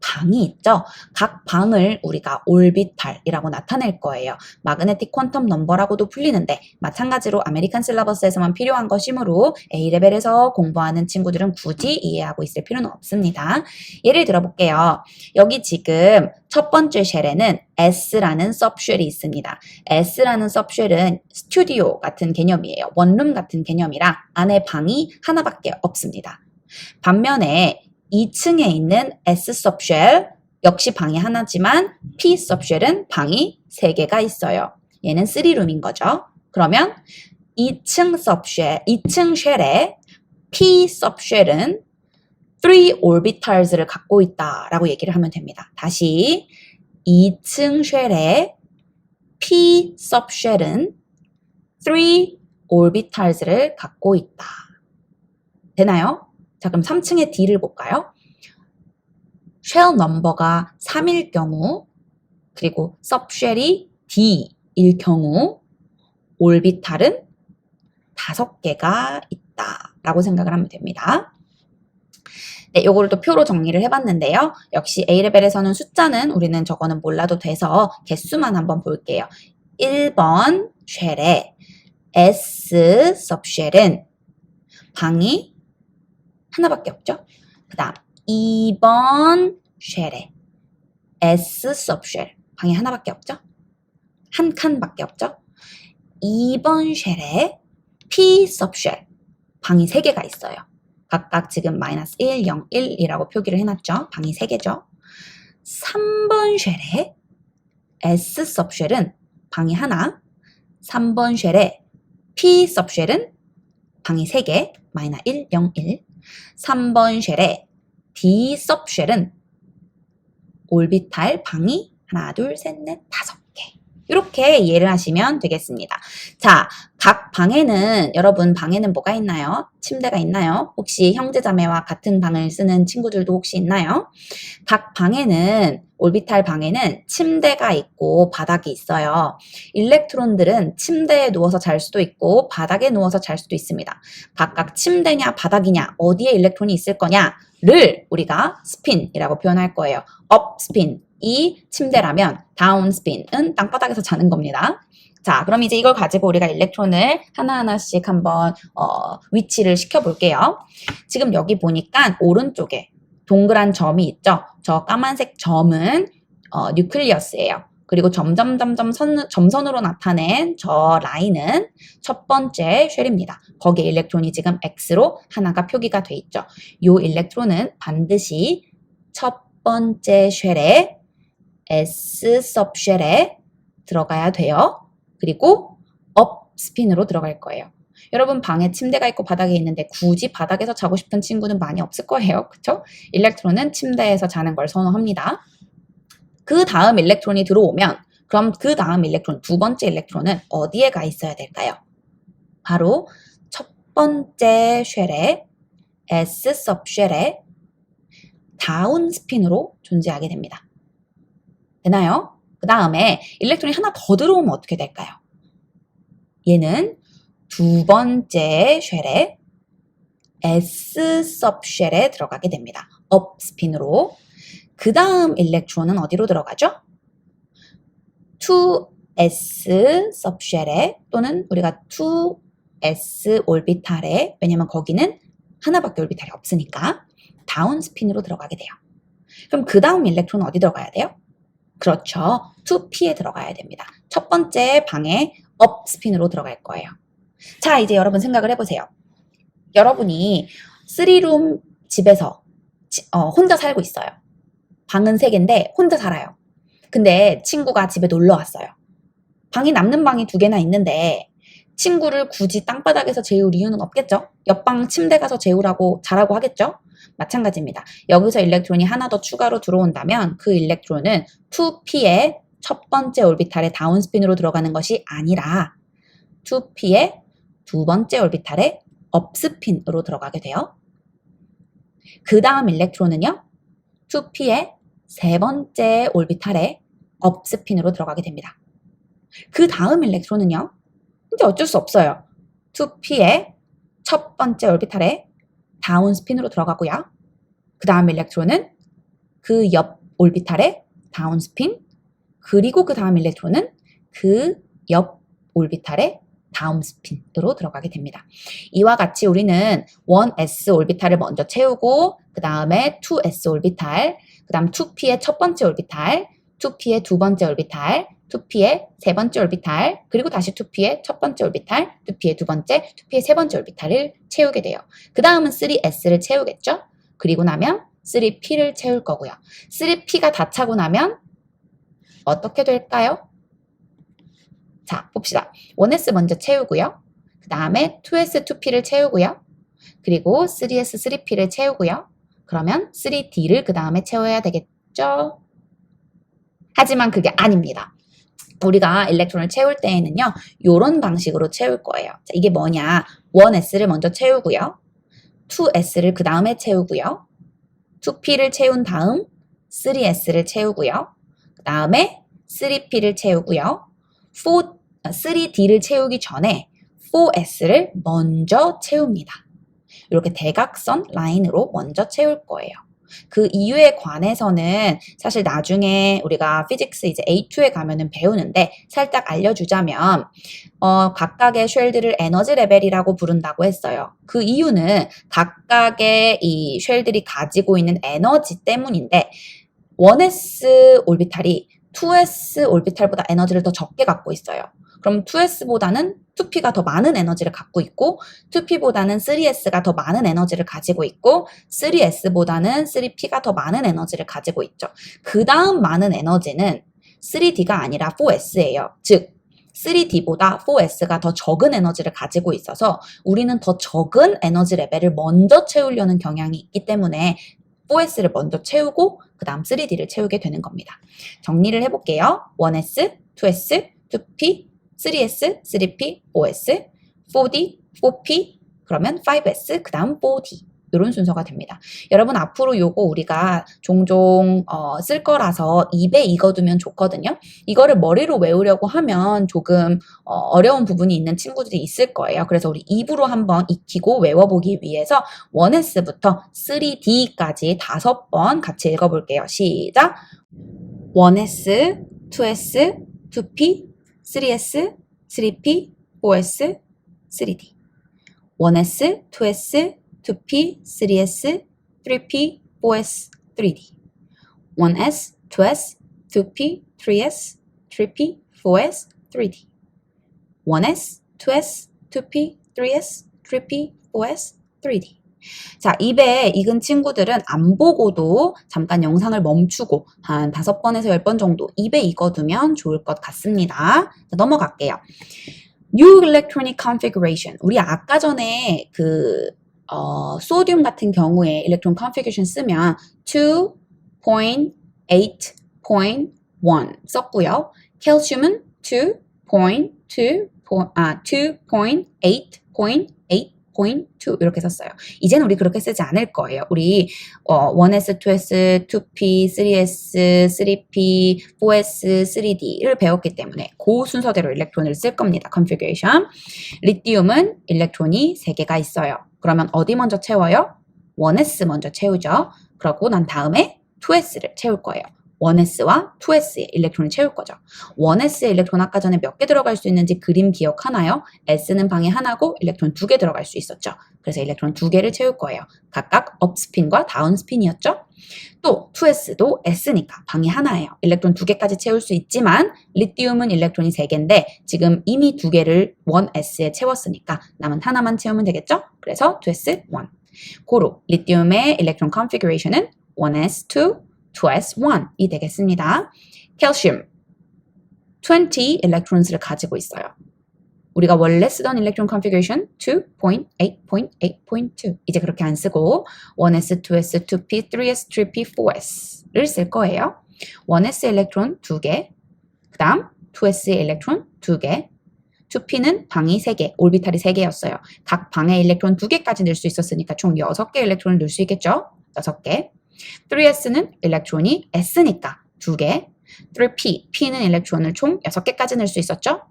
방이 있죠. 각 방을 우리가 올비탈이라고 나타낼 거예요. 마그네틱 퀀텀 넘버라고도 불리는데 마찬가지로 아메리칸 실러버스에서만 필요한 것이므로 A레벨에서 공부하는 친구들은 굳이 이해하고 있을 필요는 없습니다. 예를 들어볼게요. 여기 지금 첫 번째 쉘에는 S라는 sub쉘이 있습니다. S라는 sub쉘은 스튜디오 같은 개념이에요. 원룸 같은 개념이라 안에 방이 하나밖에 없습니다. 반면에 2층에 있는 S subshell 역시 방이 하나지만 P subshell은 방이 3개가 있어요. 얘는 3룸인 거죠. 그러면 2층 쉘의 P subshell은 3 orbitals를 갖고 있다라고 얘기를 하면 됩니다. 다시 2층 쉘의 P subshell은 3 orbitals를 갖고 있다. 되나요? 자, 그럼 3층의 D를 볼까요? 쉘 넘버가 3일 경우, 그리고 subshell이 D일 경우, 올비탈은 5개가 있다라고 생각을 하면 됩니다. 네, 요거를 또 표로 정리를 해봤는데요. 역시 A레벨에서는 숫자는 우리는 저거는 몰라도 돼서 개수만 한번 볼게요. 1번 쉘의 S subshell은 방이 하나밖에 없죠. 그 다음 2번 쉘의 S subshell 방이 하나밖에 없죠. 한 칸밖에 없죠. 2번 쉘의 P subshell 방이 3개가 있어요. 각각 지금 마이너스 1, 0, 1이라고 표기를 해놨죠. 방이 3개죠. 3번 쉘의 S subshell은 방이 하나, 3번 쉘의 P subshell은 방이 3개, 마이너스 1, 0, 1. 3번 쉘의 D subshell은 올비탈 방이 하나, 둘, 셋, 넷, 5개. 이렇게 이해를 하시면 되겠습니다. 자, 각 방에는 여러분 방에는 뭐가 있나요? 침대가 있나요? 혹시 형제자매와 같은 방을 쓰는 친구들도 혹시 있나요? 각 방에는 올비탈 방에는 침대가 있고 바닥이 있어요. 일렉트론들은 침대에 누워서 잘 수도 있고 바닥에 누워서 잘 수도 있습니다. 각각 침대냐 바닥이냐 어디에 일렉트론이 있을 거냐를 우리가 스핀이라고 표현할 거예요. 업 스핀이 침대라면 다운 스핀은 땅바닥에서 자는 겁니다. 자, 그럼 이제 이걸 가지고 우리가 일렉트론을 하나하나씩 한번 위치를 시켜볼게요. 지금 여기 보니까 오른쪽에 동그란 점이 있죠. 저 까만색 점은 뉴클리어스예요. 그리고 점선으로 나타낸 저 라인은 첫 번째 쉘입니다. 거기에 일렉트론이 지금 X로 하나가 표기가 돼 있죠. 이 일렉트론은 반드시 첫 번째 쉘에 S subshell에 들어가야 돼요. 그리고 업 스핀으로 들어갈 거예요. 여러분 방에 침대가 있고 바닥에 있는데 굳이 바닥에서 자고 싶은 친구는 많이 없을 거예요. 그쵸? 일렉트론은 침대에서 자는 걸 선호합니다. 그 다음 일렉트론이 들어오면 그럼 그 다음 일렉트론, 두 번째 일렉트론은 어디에 가 있어야 될까요? 바로 첫 번째 쉘에 S subshell에 다운 스핀으로 존재하게 됩니다. 되나요? 그 다음에 일렉트론이 하나 더 들어오면 어떻게 될까요? 얘는 두 번째 쉘에 S subshell에 들어가게 됩니다. 업 스핀으로. 그 다음 일렉트론은 어디로 들어가죠? 2s subshell에 또는 우리가 2s 올비탈에 왜냐면 거기는 하나밖에 올비탈이 없으니까 다운 스핀으로 들어가게 돼요. 그럼 그 다음 일렉트론은 어디 들어가야 돼요? 그렇죠. 2p에 들어가야 됩니다. 첫 번째 방에 업 스핀으로 들어갈 거예요. 자, 이제 여러분 생각을 해보세요. 여러분이 3룸 집에서 혼자 살고 있어요. 방은 3개인데 혼자 살아요. 근데 친구가 집에 놀러 왔어요. 남는 방이 2개나 있는데 친구를 굳이 땅바닥에서 재울 이유는 없겠죠? 옆방 침대 가서 재우라고 자라고 하겠죠? 마찬가지입니다. 여기서 일렉트론이 하나 더 추가로 들어온다면 그 일렉트론은 2p의 첫 번째 올비탈의 다운스핀으로 들어가는 것이 아니라 2p의 두 번째 올비탈의 업스핀으로 들어가게 돼요. 그 다음 일렉트론은요, 2p의 세 번째 올비탈의 업스핀으로 들어가게 됩니다. 그 다음 일렉트론은요, 이제 어쩔 수 없어요. 2p의 첫 번째 올비탈의 다운스핀으로 들어가고요. 그 다음 일렉트론은 그 옆 올비탈의 다운스핀, 그리고 그 다음 일렉트론은 그 옆 올비탈의 다운스핀으로 들어가게 됩니다. 이와 같이 우리는 1s 올비탈을 먼저 채우고 그 다음에 2s 올비탈, 그 다음 2p의 첫 번째 올비탈, 2p의 두 번째 올비탈, 2p의 세 번째 올비탈, 그리고 다시 2p의 첫 번째 올비탈, 2p의 두 번째, 2p의 세 번째 올비탈을 채우게 돼요. 그 다음은 3s를 채우겠죠? 그리고 나면 3p를 채울 거고요. 3p가 다 차고 나면 어떻게 될까요? 자, 봅시다. 1s 먼저 채우고요. 그 다음에 2s, 2p를 채우고요. 그리고 3s, 3p를 채우고요. 그러면 3d를 그 다음에 채워야 되겠죠? 하지만 그게 아닙니다. 우리가 일렉트론을 채울 때에는요, 이런 방식으로 채울 거예요. 자, 이게 뭐냐? 1s를 먼저 채우고요. 2s를 그 다음에 채우고요. 2p를 채운 다음 3s를 채우고요. 그 다음에 3p를 채우고요. 3d를 채우기 전에 4s를 먼저 채웁니다. 이렇게 대각선 라인으로 먼저 채울 거예요. 그 이유에 관해서는 사실 나중에 우리가 피직스 이제 A2에 가면은 배우는데 살짝 알려주자면 각각의 쉘들을 에너지 레벨이라고 부른다고 했어요. 그 이유는 각각의 이 쉘들이 가지고 있는 에너지 때문인데 1s 올비탈이 2s 올비탈보다 에너지를 더 적게 갖고 있어요. 그럼 2s보다는 2p가 더 많은 에너지를 갖고 있고 2p보다는 3s가 더 많은 에너지를 가지고 있고 3s보다는 3p가 더 많은 에너지를 가지고 있죠. 그 다음 많은 에너지는 3d가 아니라 4s예요. 즉 3d보다 4s가 더 적은 에너지를 가지고 있어서 우리는 더 적은 에너지 레벨을 먼저 채우려는 경향이 있기 때문에 4s를 먼저 채우고 그 다음 3d를 채우게 되는 겁니다. 정리를 해볼게요. 1s, 2s, 2p, 3s, 3p, 4s, 4d, 4p, 그러면 5s, 그 다음 4d. 이런 순서가 됩니다. 여러분 앞으로 요거 우리가 종종 쓸 거라서 입에 익어두면 좋거든요. 이거를 머리로 외우려고 하면 조금 어려운 부분이 있는 친구들이 있을 거예요. 그래서 우리 입으로 한번 익히고 외워보기 위해서 1s부터 3d까지 5번 같이 읽어볼게요. 시작! 1s, 2s, 2p, 3s, 3p, 4s, 3d 1s, 2s, 2p, 3s, 3p, 4s, 3d 1s, 2s, 2p, 3s, 3p, 4s, 3d 1s, 2s, 2p, 3s, 3p, 4s, 3d 자, 입에 익은 친구들은 안 보고도 잠깐 영상을 멈추고 한 5번에서 10번 정도 입에 익어두면 좋을 것 같습니다. 자, 넘어갈게요. New Electronic Configuration. 우리 아까 전에 소듐 같은 경우에 일렉트론 configuration 쓰면 2.8.1 썼고요. 캘슘은 2.8.2 이렇게 썼어요. 이제는 우리 그렇게 쓰지 않을 거예요. 우리 1s, 2s, 2p, 3s, 3p, 4s, 3d를 배웠기 때문에 그 순서대로 일렉트론을 쓸 겁니다. configuration. 리튬은 일렉트론이 3개가 있어요. 그러면 어디 먼저 채워요? 1s 먼저 채우죠. 그러고 난 다음에 2s를 채울 거예요. 1s와 2s의 일렉트론을 채울 거죠. 1s의 일렉트론 아까 전에 몇 개 들어갈 수 있는지 그림 기억하나요? s는 방에 하나고 일렉트론 2개 들어갈 수 있었죠. 그래서 일렉트론 2개를 채울 거예요. 각각 업스핀과 다운스핀이었죠. 또 2s도 s니까 방이 하나예요. 일렉트론 2개까지 채울 수 있지만 리튬은 일렉트론이 3개인데 지금 이미 2개를 1s에 채웠으니까 남은 하나만 채우면 되겠죠? 그래서 2s 1. 고로 리튬의 일렉트론 컨피그레이션은 1s2, 2s1이 되겠습니다. 캘슘 20 electrons를 가지고 있어요. 우리가 원래 쓰던 일렉트론 컨피그레이션 2.8.8.2 이제 그렇게 안 쓰고 1s, 2s, 2p, 3s, 3p, 4s를 쓸 거예요. 1s 일렉트론 2개, 그 다음 2s 일렉트론 2개, 2p는 방이 3개, 올비탈이 3개였어요. 각 방에 일렉트론 2개까지 넣을 수 있었으니까 총 6개 일렉트론을 넣을 수 있겠죠? 6개. 3s는 일렉트론이 s니까 2개. 3p, p는 일렉트론을 총 6개까지 넣을 수 있었죠?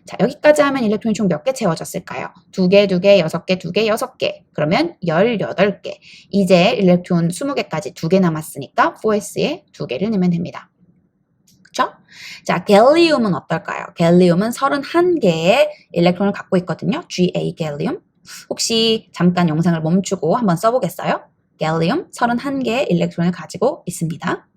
자, 여기까지 하면 일렉트론이 총 몇 개 채워졌을까요? 2개, 2개, 6개, 2개, 6개. 그러면 18개. 이제 일렉트론 20개까지 2개 남았으니까 4s에 2개를 넣으면 됩니다. 그쵸? 자, 갤리움은 어떨까요? 갤리움은 31개의 일렉트론을 갖고 있거든요. Ga 갤리움. 혹시 잠깐 영상을 멈추고 한번 써보겠어요? 갤리움 31개의 일렉트론을 가지고 있습니다.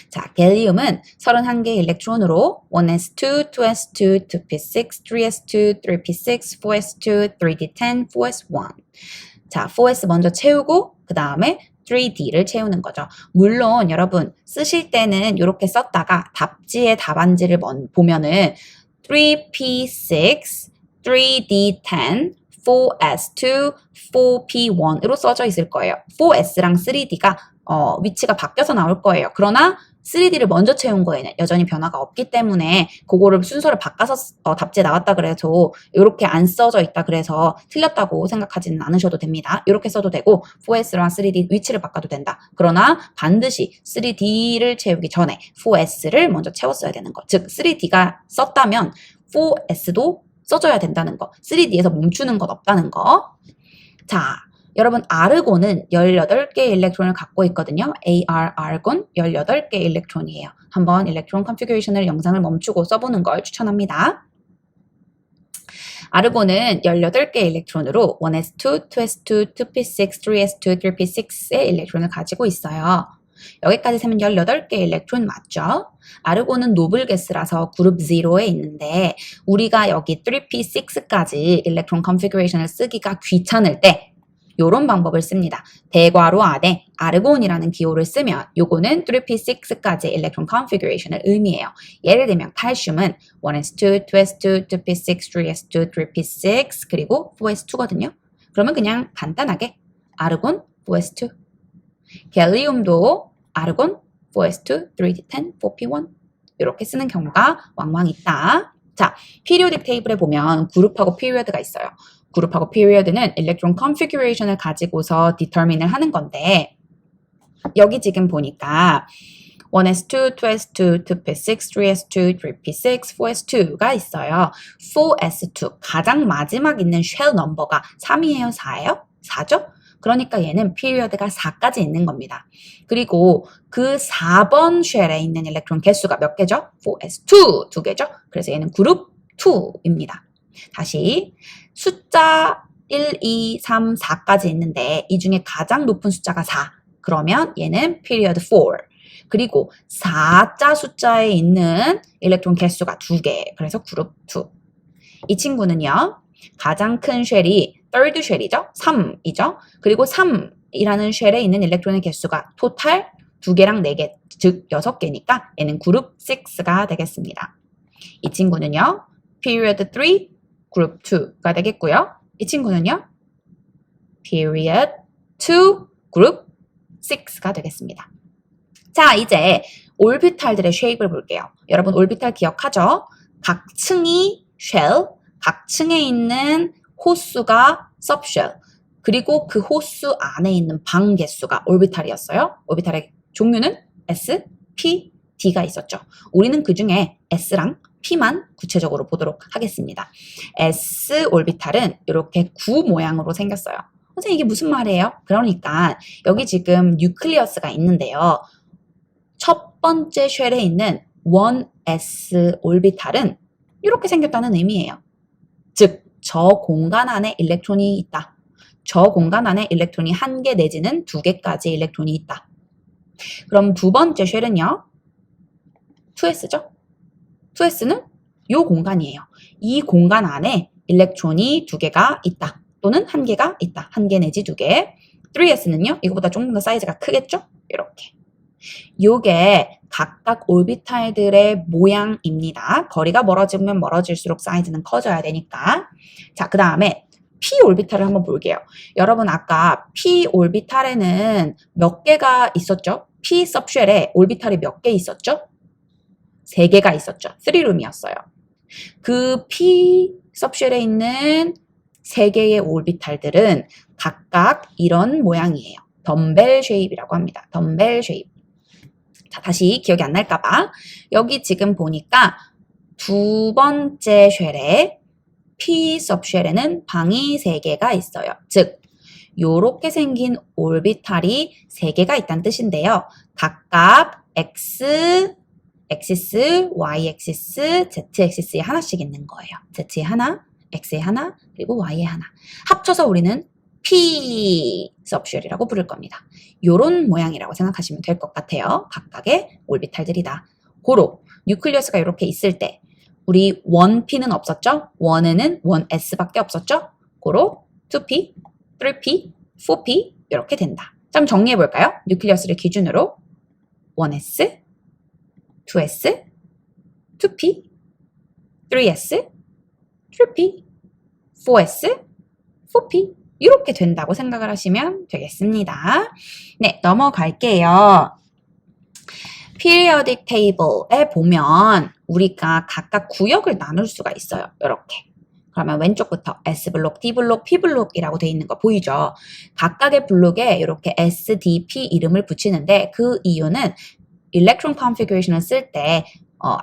자, 갤리움은 31개의 일렉트론으로 1s2, 2s2, 2p6, 3s2, 3p6, 4s2, 3d10, 4s1. 자, 4s 먼저 채우고 그 다음에 3D를 채우는 거죠. 물론 여러분 쓰실 때는 이렇게 썼다가 답지의 답안지를 보면은 3P6, 3D10, 4S2, 4P1으로 써져 있을 거예요. 4S랑 3D가 위치가 바뀌어서 나올 거예요. 그러나 3D를 먼저 채운 거에는 여전히 변화가 없기 때문에 그거를 순서를 바꿔서 답지에 나왔다 그래서 이렇게 안 써져 있다 그래서 틀렸다고 생각하지는 않으셔도 됩니다. 이렇게 써도 되고 4S랑 3D 위치를 바꿔도 된다. 그러나 반드시 3D를 채우기 전에 4S를 먼저 채웠어야 되는 거. 즉 3D가 썼다면 4S도 써줘야 된다는 거. 3D에서 멈추는 것 없다는 거. 자, 여러분 아르곤은 18개의 일렉트론을 갖고 있거든요. 아르곤 18개의 일렉트론이에요. 한번 일렉트론 컨피그레이션을 영상을 멈추고 써보는 걸 추천합니다. 아르곤은 18개의 일렉트론으로 1s2, 2s2, 2p6, 3s2, 3p6의 일렉트론을 가지고 있어요. 여기까지 세면 18개의 일렉트론 맞죠? 아르곤은 노블 가스라서 그룹 0에 있는데 우리가 여기 3p6까지 일렉트론 컨피그레이션을 쓰기가 귀찮을 때 이런 방법을 씁니다. 대괄호 안에 아르곤이라는 기호를 쓰면 요거는 3p6까지 일렉트론 컨피그레이션을 의미해요. 예를 들면 칼슘은 1s2, 2s2, 2p6, 3s2, 3p6 그리고 4s2거든요. 그러면 그냥 간단하게 아르곤 4s2 갤리움도 아르곤 4s2, 3d10, 4p1 이렇게 쓰는 경우가 왕왕 있다. 자, 피리오딕 테이블에 보면 그룹하고 피리어드가 있어요. 그룹하고 피리어드는 일렉트론 컨피그레이션을 가지고서 디터민을 하는 건데 여기 지금 보니까 1s2, 2s2, 2p6, 3s2, 3p6, 4s2가 있어요. 4s2 가장 마지막 있는 쉘 넘버가 3이에요? 4예요? 4죠? 그러니까 얘는 피리어드가 4까지 있는 겁니다. 그리고 그 4번 쉘에 있는 일렉트론 개수가 몇 개죠? 4s2 2개죠? 그래서 얘는 그룹 2입니다. 다시 숫자 1, 2, 3, 4까지 있는데 이 중에 가장 높은 숫자가 4. 그러면 얘는 period 4. 그리고 4자 숫자에 있는 일렉트론 개수가 2개. 그래서 그룹 2. 이 친구는요. 가장 큰 쉘이 third 쉘이죠. 3이죠. 그리고 3이라는 쉘에 있는 일렉트론의 개수가 토탈 2개랑 4개, 즉 6개니까 얘는 그룹 6가 되겠습니다. 이 친구는요. period 3, 그룹 2가 되겠고요. 이 친구는요. period 2, 그룹 6가 되겠습니다. 자, 이제 올비탈들의 쉐입을 볼게요. 여러분 올비탈 기억하죠? 각 층이 쉘, 각 층에 있는 호수가 subshell, 그리고 그 호수 안에 있는 방 개수가 올비탈이었어요. 올비탈의 종류는 S, P, D가 있었죠. 우리는 그 중에 S랑 P만 구체적으로 보도록 하겠습니다. S 올비탈은 이렇게 구 모양으로 생겼어요. 선생님 이게 무슨 말이에요? 그러니까 여기 지금 뉴클리어스가 있는데요. 첫 번째 쉘에 있는 1s 올비탈은 이렇게 생겼다는 의미예요. 즉, 저 공간 안에 일렉트론이 있다. 저 공간 안에 일렉트론이 1개 내지는 2개까지 일렉트론이 있다. 그럼 두 번째 쉘은요? 2s죠? 2s는 이 공간이에요. 이 공간 안에 일렉트론이 2개가 있다. 또는 1개가 있다. 1개 내지 2개. 3s는요? 이거보다 조금 더 사이즈가 크겠죠? 이렇게. 요게 각각 올비탈들의 모양입니다. 거리가 멀어지면 멀어질수록 사이즈는 커져야 되니까. 자, 그 다음에 p 올비탈을 한번 볼게요. 여러분 아까 p 올비탈에는 몇 개가 있었죠? p सब쉘에 올비탈이 몇 개 있었죠? 3개가 있었죠. 3룸이었어요. 그 p सब쉘에 있는 3개의 올비탈들은 각각 이런 모양이에요. 덤벨 쉐입이라고 합니다. 덤벨 쉐입. 자, 다시 기억이 안 날까봐. 여기 지금 보니까 두 번째 쉘에 p सब쉘에는 방이 3개가 있어요. 즉, 요렇게 생긴 올비탈이 3개가 있다는 뜻인데요. 각각 x 엑시스, y 엑시스, z 엑시스에 하나씩 있는 거예요. z에 하나, x에 하나, 그리고 y에 하나. 합쳐서 우리는 p सब쉘이라고 부를 겁니다. 요런 모양이라고 생각하시면 될 것 같아요. 각각의 올비탈들이다. 고로 뉴클리어스가 이렇게 있을 때 우리 1p는 없었죠? 1에는 1s밖에 없었죠? 고로 2p, 3p, 4p 이렇게 된다. 자, 그럼 정리해 볼까요? 뉴클리어스를 기준으로 1s, 2s, 2p, 3s, 3p, 4s, 4p 이렇게 된다고 생각을 하시면 되겠습니다. 네, 넘어갈게요. periodic table에 보면 우리가 각각 구역을 나눌 수가 있어요. 이렇게. 그러면 왼쪽부터 S블록, D블록, P블록이라고 되어 있는 거 보이죠? 각각의 블록에 이렇게 S, D, P 이름을 붙이는데 그 이유는 일렉트론 컨피규레이션을 쓸 때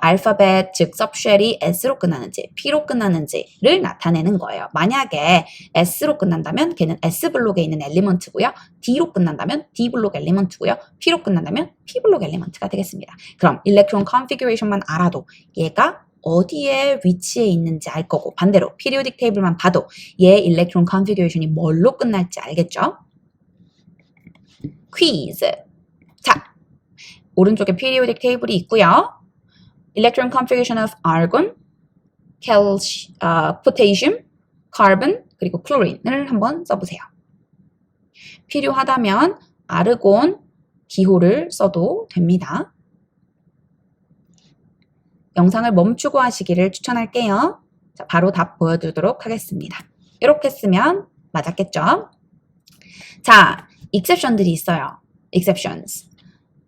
알파벳, 즉 सब쉘이 S로 끝나는지 P로 끝나는지를 나타내는 거예요. 만약에 S로 끝난다면 걔는 S블록에 있는 엘리먼트고요. D로 끝난다면 D블록 엘리먼트고요. P로 끝난다면 P블록 엘리먼트가 되겠습니다. 그럼 일렉트론 컨피규레이션만 알아도 얘가 어디에 위치해 있는지 알 거고 반대로 피리오딕 테이블만 봐도 얘 일렉트론 컨피규레이션이 뭘로 끝날지 알겠죠? 퀴즈. 자, 오른쪽에 periodic 테이블이 있고요. Electron configuration of argon, potassium, carbon, 그리고 chlorine을 한번 써보세요. 필요하다면 아르곤 기호를 써도 됩니다. 영상을 멈추고 하시기를 추천할게요. 자, 바로 답 보여드리도록 하겠습니다. 이렇게 쓰면 맞았겠죠? 자, exception들이 있어요. exceptions.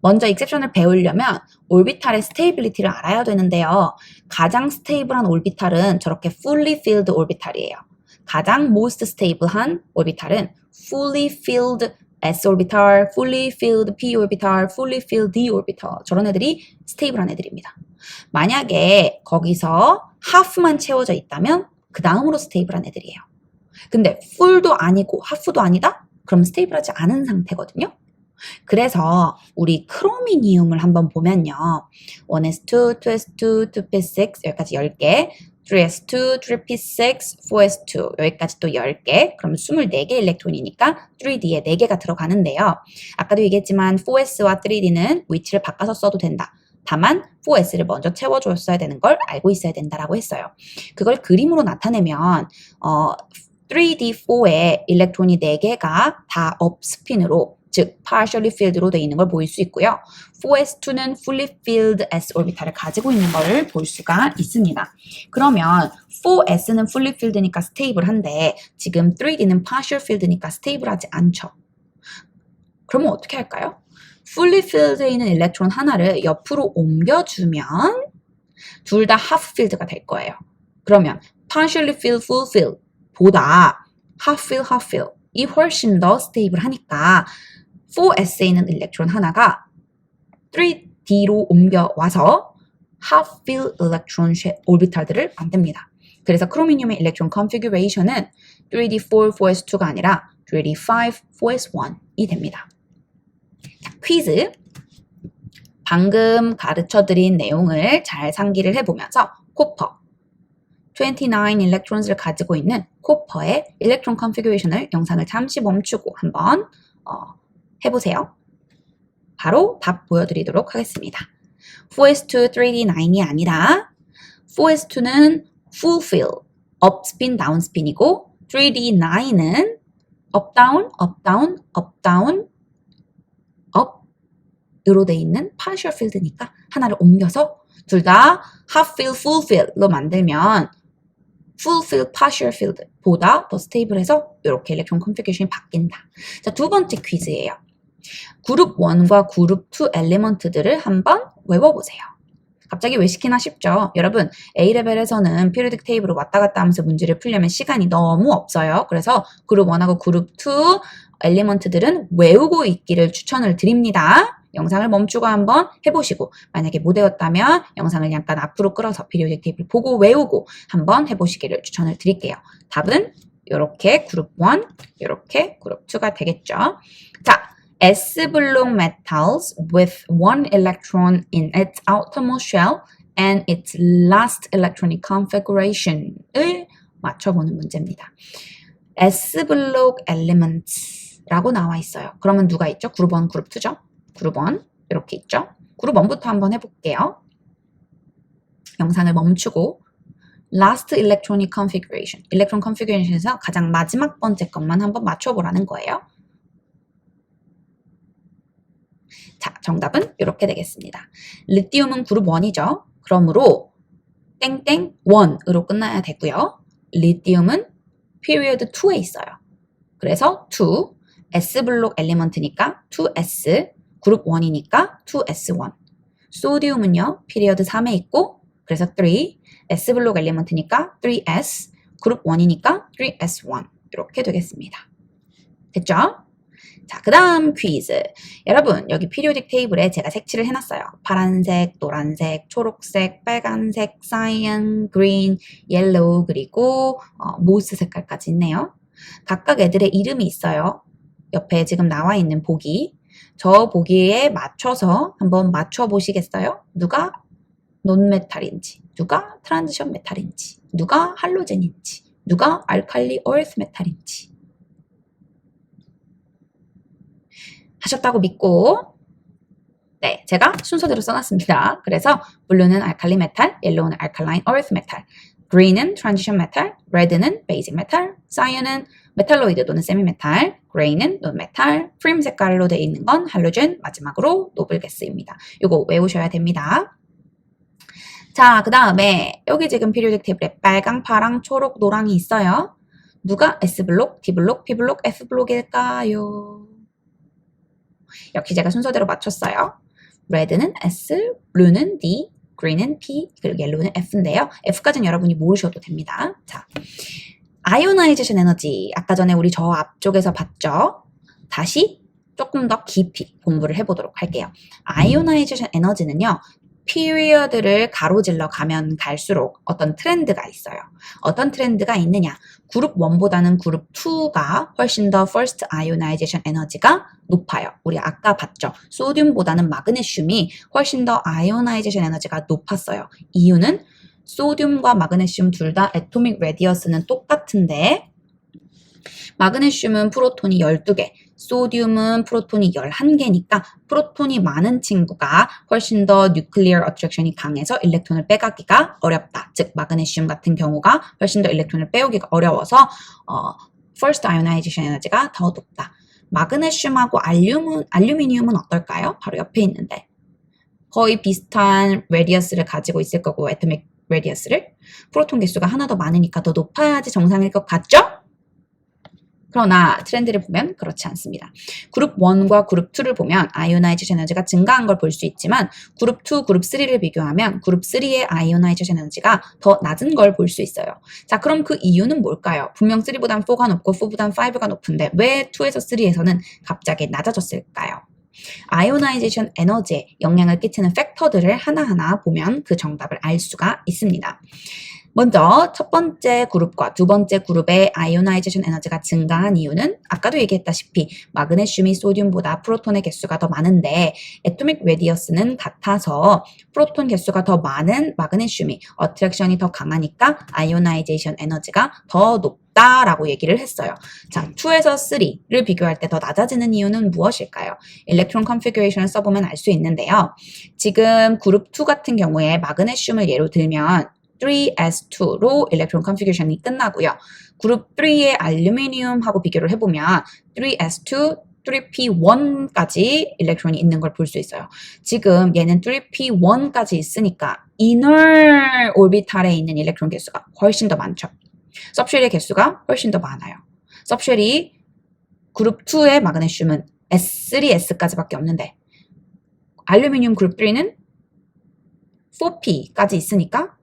먼저 exception을 배우려면 올비탈의 스테이빌리티를 알아야 되는데요. 가장 스테이블한 올비탈은 저렇게 fully filled 올비탈이에요. 가장 most stable한 올비탈은 fully filled s orbital, fully filled p orbital, fully filled d orbital. 저런 애들이 스테이블한 애들입니다. 만약에 거기서 half만 채워져 있다면 그 다음으로 스테이블한 애들이에요. 근데 full도 아니고 half도 아니다? 그럼 스테이블하지 않은 상태거든요. 그래서 우리 크로미니움을 한번 보면요. 1s2, 2s2, 2p6 여기까지 10개, 3s2, 3p6, 4s2 여기까지 또 10개, 그럼 24개 일렉트론이니까 3d에 4개가 들어가는데요. 아까도 얘기했지만 4s와 3d는 위치를 바꿔서 써도 된다. 다만 4s를 먼저 채워줬어야 되는 걸 알고 있어야 된다라고 했어요. 그걸 그림으로 나타내면 3d4에 일렉트론이 4개가 다 업스핀으로 즉 partially filled로 되어 있는 걸 보일 수 있고요. 4s2는 fully filled s orbital을 가지고 있는 걸 볼 수가 있습니다. 그러면 4s는 fully filled니까 스테이블한데 지금 3d는 partial filled니까 스테이블하지 않죠. 그러면 어떻게 할까요? fully filled에 있는 일렉트론 하나를 옆으로 옮겨주면 둘 다 half filled가 될 거예요. 그러면 partially filled, full filled 보다 half filled, half filled 이 훨씬 더 스테이블하니까 4s에 있는 일렉트론 하나가 3d로 옮겨와서 half filled electron orbital들을 만듭니다. 그래서 크로미늄의 일렉트론 컨피규레이션은 3d4, 4s2가 아니라 3d5, 4s1이 됩니다. 자, 퀴즈. 방금 가르쳐드린 내용을 잘 상기를 해보면서 코퍼 29 electrons를 가지고 있는 코퍼의 일렉트론 컨피규레이션을 영상을 잠시 멈추고 한번 해보세요. 바로 답 보여드리도록 하겠습니다. 4s2 3d9이 아니라 4s2는 fulfill, upspin, downspin이고 3d9은 up, down, up, down, up, down, up으로 돼 있는 partial field니까 하나를 옮겨서 둘 다 half field, full field로 만들면 full field, partial field 보다 더 스테이블해서 이렇게 일렉트론 컨피규레이션이 바뀐다. 자, 두 번째 퀴즈예요. 그룹 1과 그룹 2 엘리먼트들을 한번 외워보세요. 갑자기 외시키나 싶죠? 여러분 A레벨에서는 피리오딕 테이블을 왔다 갔다 하면서 문제를 풀려면 시간이 너무 없어요. 그래서 그룹 1하고 그룹 2 엘리먼트들은 외우고 있기를 추천을 드립니다. 영상을 멈추고 한번 해보시고 만약에 못 외웠다면 영상을 약간 앞으로 끌어서 피리오딕 테이블 보고 외우고 한번 해보시기를 추천을 드릴게요. 답은 이렇게 그룹 1, 이렇게 그룹 2가 되겠죠. 자, S-block metals with one electron in its outermost shell and its last electronic configuration을 맞춰보는 문제입니다. S-block elements라고 나와 있어요. 그러면 누가 있죠? 그룹 1, 그룹 2죠? 그룹 1 이렇게 있죠? 그룹 1부터 한번 해볼게요. 영상을 멈추고 last electronic configuration, 일렉트론 컨피규레이션에서 가장 마지막 번째 것만 한번 맞춰보라는 거예요. 자, 정답은 이렇게 되겠습니다. 리튬은 그룹 1이죠. 그러므로 땡땡 1으로 끝나야 되고요. 리튬은 period 2에 있어요. 그래서 2, S블록 엘리먼트니까 2S, 그룹 1이니까 2S1. 소디움은요, period 3에 있고 그래서 3, S블록 엘리먼트니까 3S, 그룹 1이니까 3S1 이렇게 되겠습니다. 됐죠? 자, 그 다음 퀴즈. 여러분, 여기 피리오딕 테이블에 제가 색칠을 해놨어요. 파란색, 노란색, 초록색, 빨간색, 사이언, 그린, 옐로우, 그리고 모스 색깔까지 있네요. 각각 애들의 이름이 있어요. 옆에 지금 나와 있는 보기. 저 보기에 맞춰서 한번 맞춰보시겠어요? 누가 논메탈인지, 누가 트란지션 메탈인지, 누가 할로젠인지, 누가 알칼리 얼스 메탈인지. 하셨다고 믿고 네, 제가 순서대로 써놨습니다. 그래서 블루는 알칼리 메탈, 옐로우는 알칼라인 얼스 메탈, 그린은 트랜지션 메탈, 레드는 베이직 메탈, 사이언은 메탈로이드 또는 세미 메탈, 그레이는 논 메탈, 프림 색깔로 되어 있는 건 할로젠, 마지막으로 노블 가스입니다. 이거 외우셔야 됩니다. 자, 그 다음에 여기 지금 피리오딕 테이블에 빨강, 파랑, 초록, 노랑이 있어요. 누가 S블록, D블록, P블록, F블록일까요? 역시 제가 순서대로 맞췄어요. 레드는 S, 블루는 D, 그린은 P, 그리고 옐로우는 F인데요. F까지는 여러분이 모르셔도 됩니다. 자, 아이오나이제이션 에너지. 아까 전에 우리 저 앞쪽에서 봤죠? 다시 조금 더 깊이 공부를 해보도록 할게요. 아이오나이제이션 에너지는요. 피리어드를 가로질러 가면 갈수록 어떤 트렌드가 있어요. 어떤 트렌드가 있느냐? 그룹 1보다는 그룹 2가 훨씬 더 first ionization 에너지가 높아요. 우리 아까 봤죠? 소듐보다는 마그네슘이 훨씬 더 ionization 에너지가 높았어요. 이유는 소듐과 마그네슘 둘 다 atomic radius는 똑같은데 마그네슘은 프로톤이 12개, 소듐은 프로톤이 11개니까 프로톤이 많은 친구가 훨씬 더 nuclear attraction이 강해서 일렉트론을 빼가기가 어렵다. 즉 마그네슘 같은 경우가 훨씬 더 일렉트론을 빼오기가 어려워서 first ionization 에너지가 더 높다. 마그네슘하고 알루미늄은 어떨까요? 바로 옆에 있는데 거의 비슷한 radius를 가지고 있을 거고 atomic radius를 프로톤 개수가 하나 더 많으니까 더 높아야지 정상일 것 같죠? 그러나 트렌드를 보면 그렇지 않습니다. 그룹 1과 그룹 2를 보면 아이오나이제이션 에너지가 증가한 걸 볼 수 있지만 그룹 2, 그룹 3를 비교하면 그룹 3의 아이오나이제이션 에너지가 더 낮은 걸 볼 수 있어요. 자, 그럼 그 이유는 뭘까요? 분명 3보단 4가 높고 4보단 5가 높은데 왜 2에서 3에서는 갑자기 낮아졌을까요? 아이오나이제이션 에너지에 영향을 끼치는 팩터들을 하나하나 보면 그 정답을 알 수가 있습니다. 먼저 첫 번째 그룹과 두 번째 그룹의 아이오나이제이션 에너지가 증가한 이유는 아까도 얘기했다시피 마그네슘이 소듐보다 프로톤의 개수가 더 많은데 애토믹 레디어스는 같아서 프로톤 개수가 더 많은 마그네슘이 어트랙션이 더 강하니까 아이오나이제이션 에너지가 더 높다라고 얘기를 했어요. 자, 2에서 3를 비교할 때 더 낮아지는 이유는 무엇일까요? 일렉트론 컨피규레이션을 써보면 알 수 있는데요. 지금 그룹 2 같은 경우에 마그네슘을 예로 들면 3s2로 일렉트론 컨피규레이션이 끝나고요. 그룹 3의 알루미늄하고 비교를 해보면 3s2, 3p1까지 일렉트론이 있는 걸 볼 수 있어요. 지금 얘는 3p1까지 있으니까 이너 오비탈에 있는 일렉트론 개수가 훨씬 더 많죠. 섭쉘의 개수가 훨씬 더 많아요. 섭쉘이 그룹 2의 마그네슘은 S3S까지밖에 없는데 알루미늄 그룹 3는 4P까지 있으니까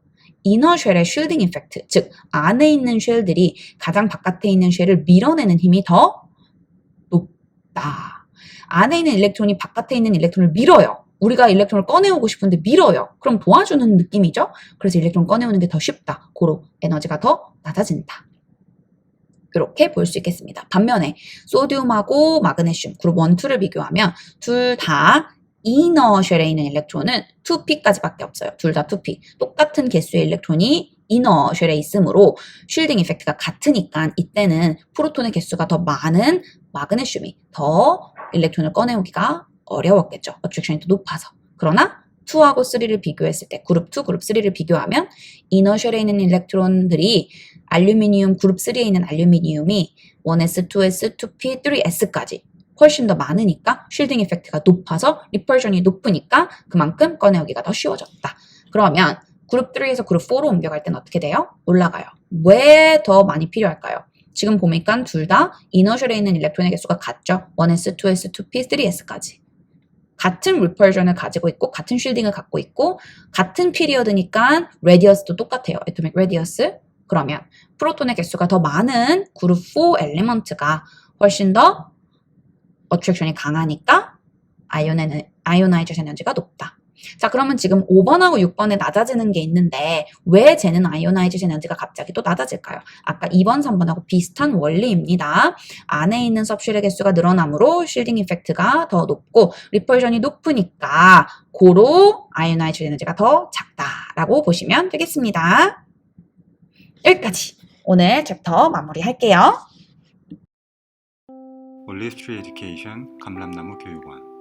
이너 쉘의 쉴딩 이펙트, 즉 안에 있는 쉘들이 가장 바깥에 있는 쉘을 밀어내는 힘이 더 높다. 안에 있는 일렉트론이 바깥에 있는 일렉트론을 밀어요. 우리가 일렉트론을 꺼내오고 싶은데 밀어요. 그럼 도와주는 느낌이죠? 그래서 일렉트론 꺼내오는 게 더 쉽다. 고로 에너지가 더 낮아진다. 이렇게 볼 수 있겠습니다. 반면에 소듐하고 마그네슘 그룹 1, 2를 비교하면 둘 다 이너 쉘에 있는 일렉트론은 2p까지밖에 없어요. 둘 다 2p. 똑같은 개수의 일렉트론이 이너 쉘에 있으므로 쉴딩 이펙트가 같으니까 이때는 프로톤의 개수가 더 많은 마그네슘이 더 일렉트론을 꺼내오기가 어려웠겠죠. 어트랙션이 더 높아서. 그러나 2하고 3를 비교했을 때 그룹 2, 그룹 3를 비교하면 이너 쉘에 있는 일렉트론들이 알루미늄 그룹 3에 있는 알루미늄이 1s, 2s, 2p, 3s까지 훨씬 더 많으니까 쉴딩 이펙트가 높아서 리펄션이 높으니까 그만큼 꺼내오기가 더 쉬워졌다. 그러면 그룹 3에서 그룹 4로 옮겨갈 때는 어떻게 돼요? 올라가요. 왜 더 많이 필요할까요? 지금 보니까 둘 다 이너셜에 있는 일렉트론의 개수가 같죠. 1s, 2s, 2p, 3s까지. 같은 리펄션을 가지고 있고 같은 쉴딩을 갖고 있고 같은 피리어드니까 레디어스도 똑같아요. 애토믹 레디어스. 그러면 프로톤의 개수가 더 많은 그룹 4 엘리먼트가 훨씬 더 어트랙션이 강하니까 아이오나이제이션 에너지가 높다. 자, 그러면 지금 5번하고 6번에 낮아지는 게 있는데 왜 쟤는 아이오나이제이션 에너지가 갑자기 또 낮아질까요? 아까 2번, 3번하고 비슷한 원리입니다. 안에 있는 섭쉘의 개수가 늘어나므로 쉴딩 이펙트가 더 높고 리펄션이 높으니까 고로 아이오나이제이션 에너지가 더 작다라고 보시면 되겠습니다. 여기까지 오늘 챕터 마무리할게요. 올리브트리 에듀케이션 감람나무 교육원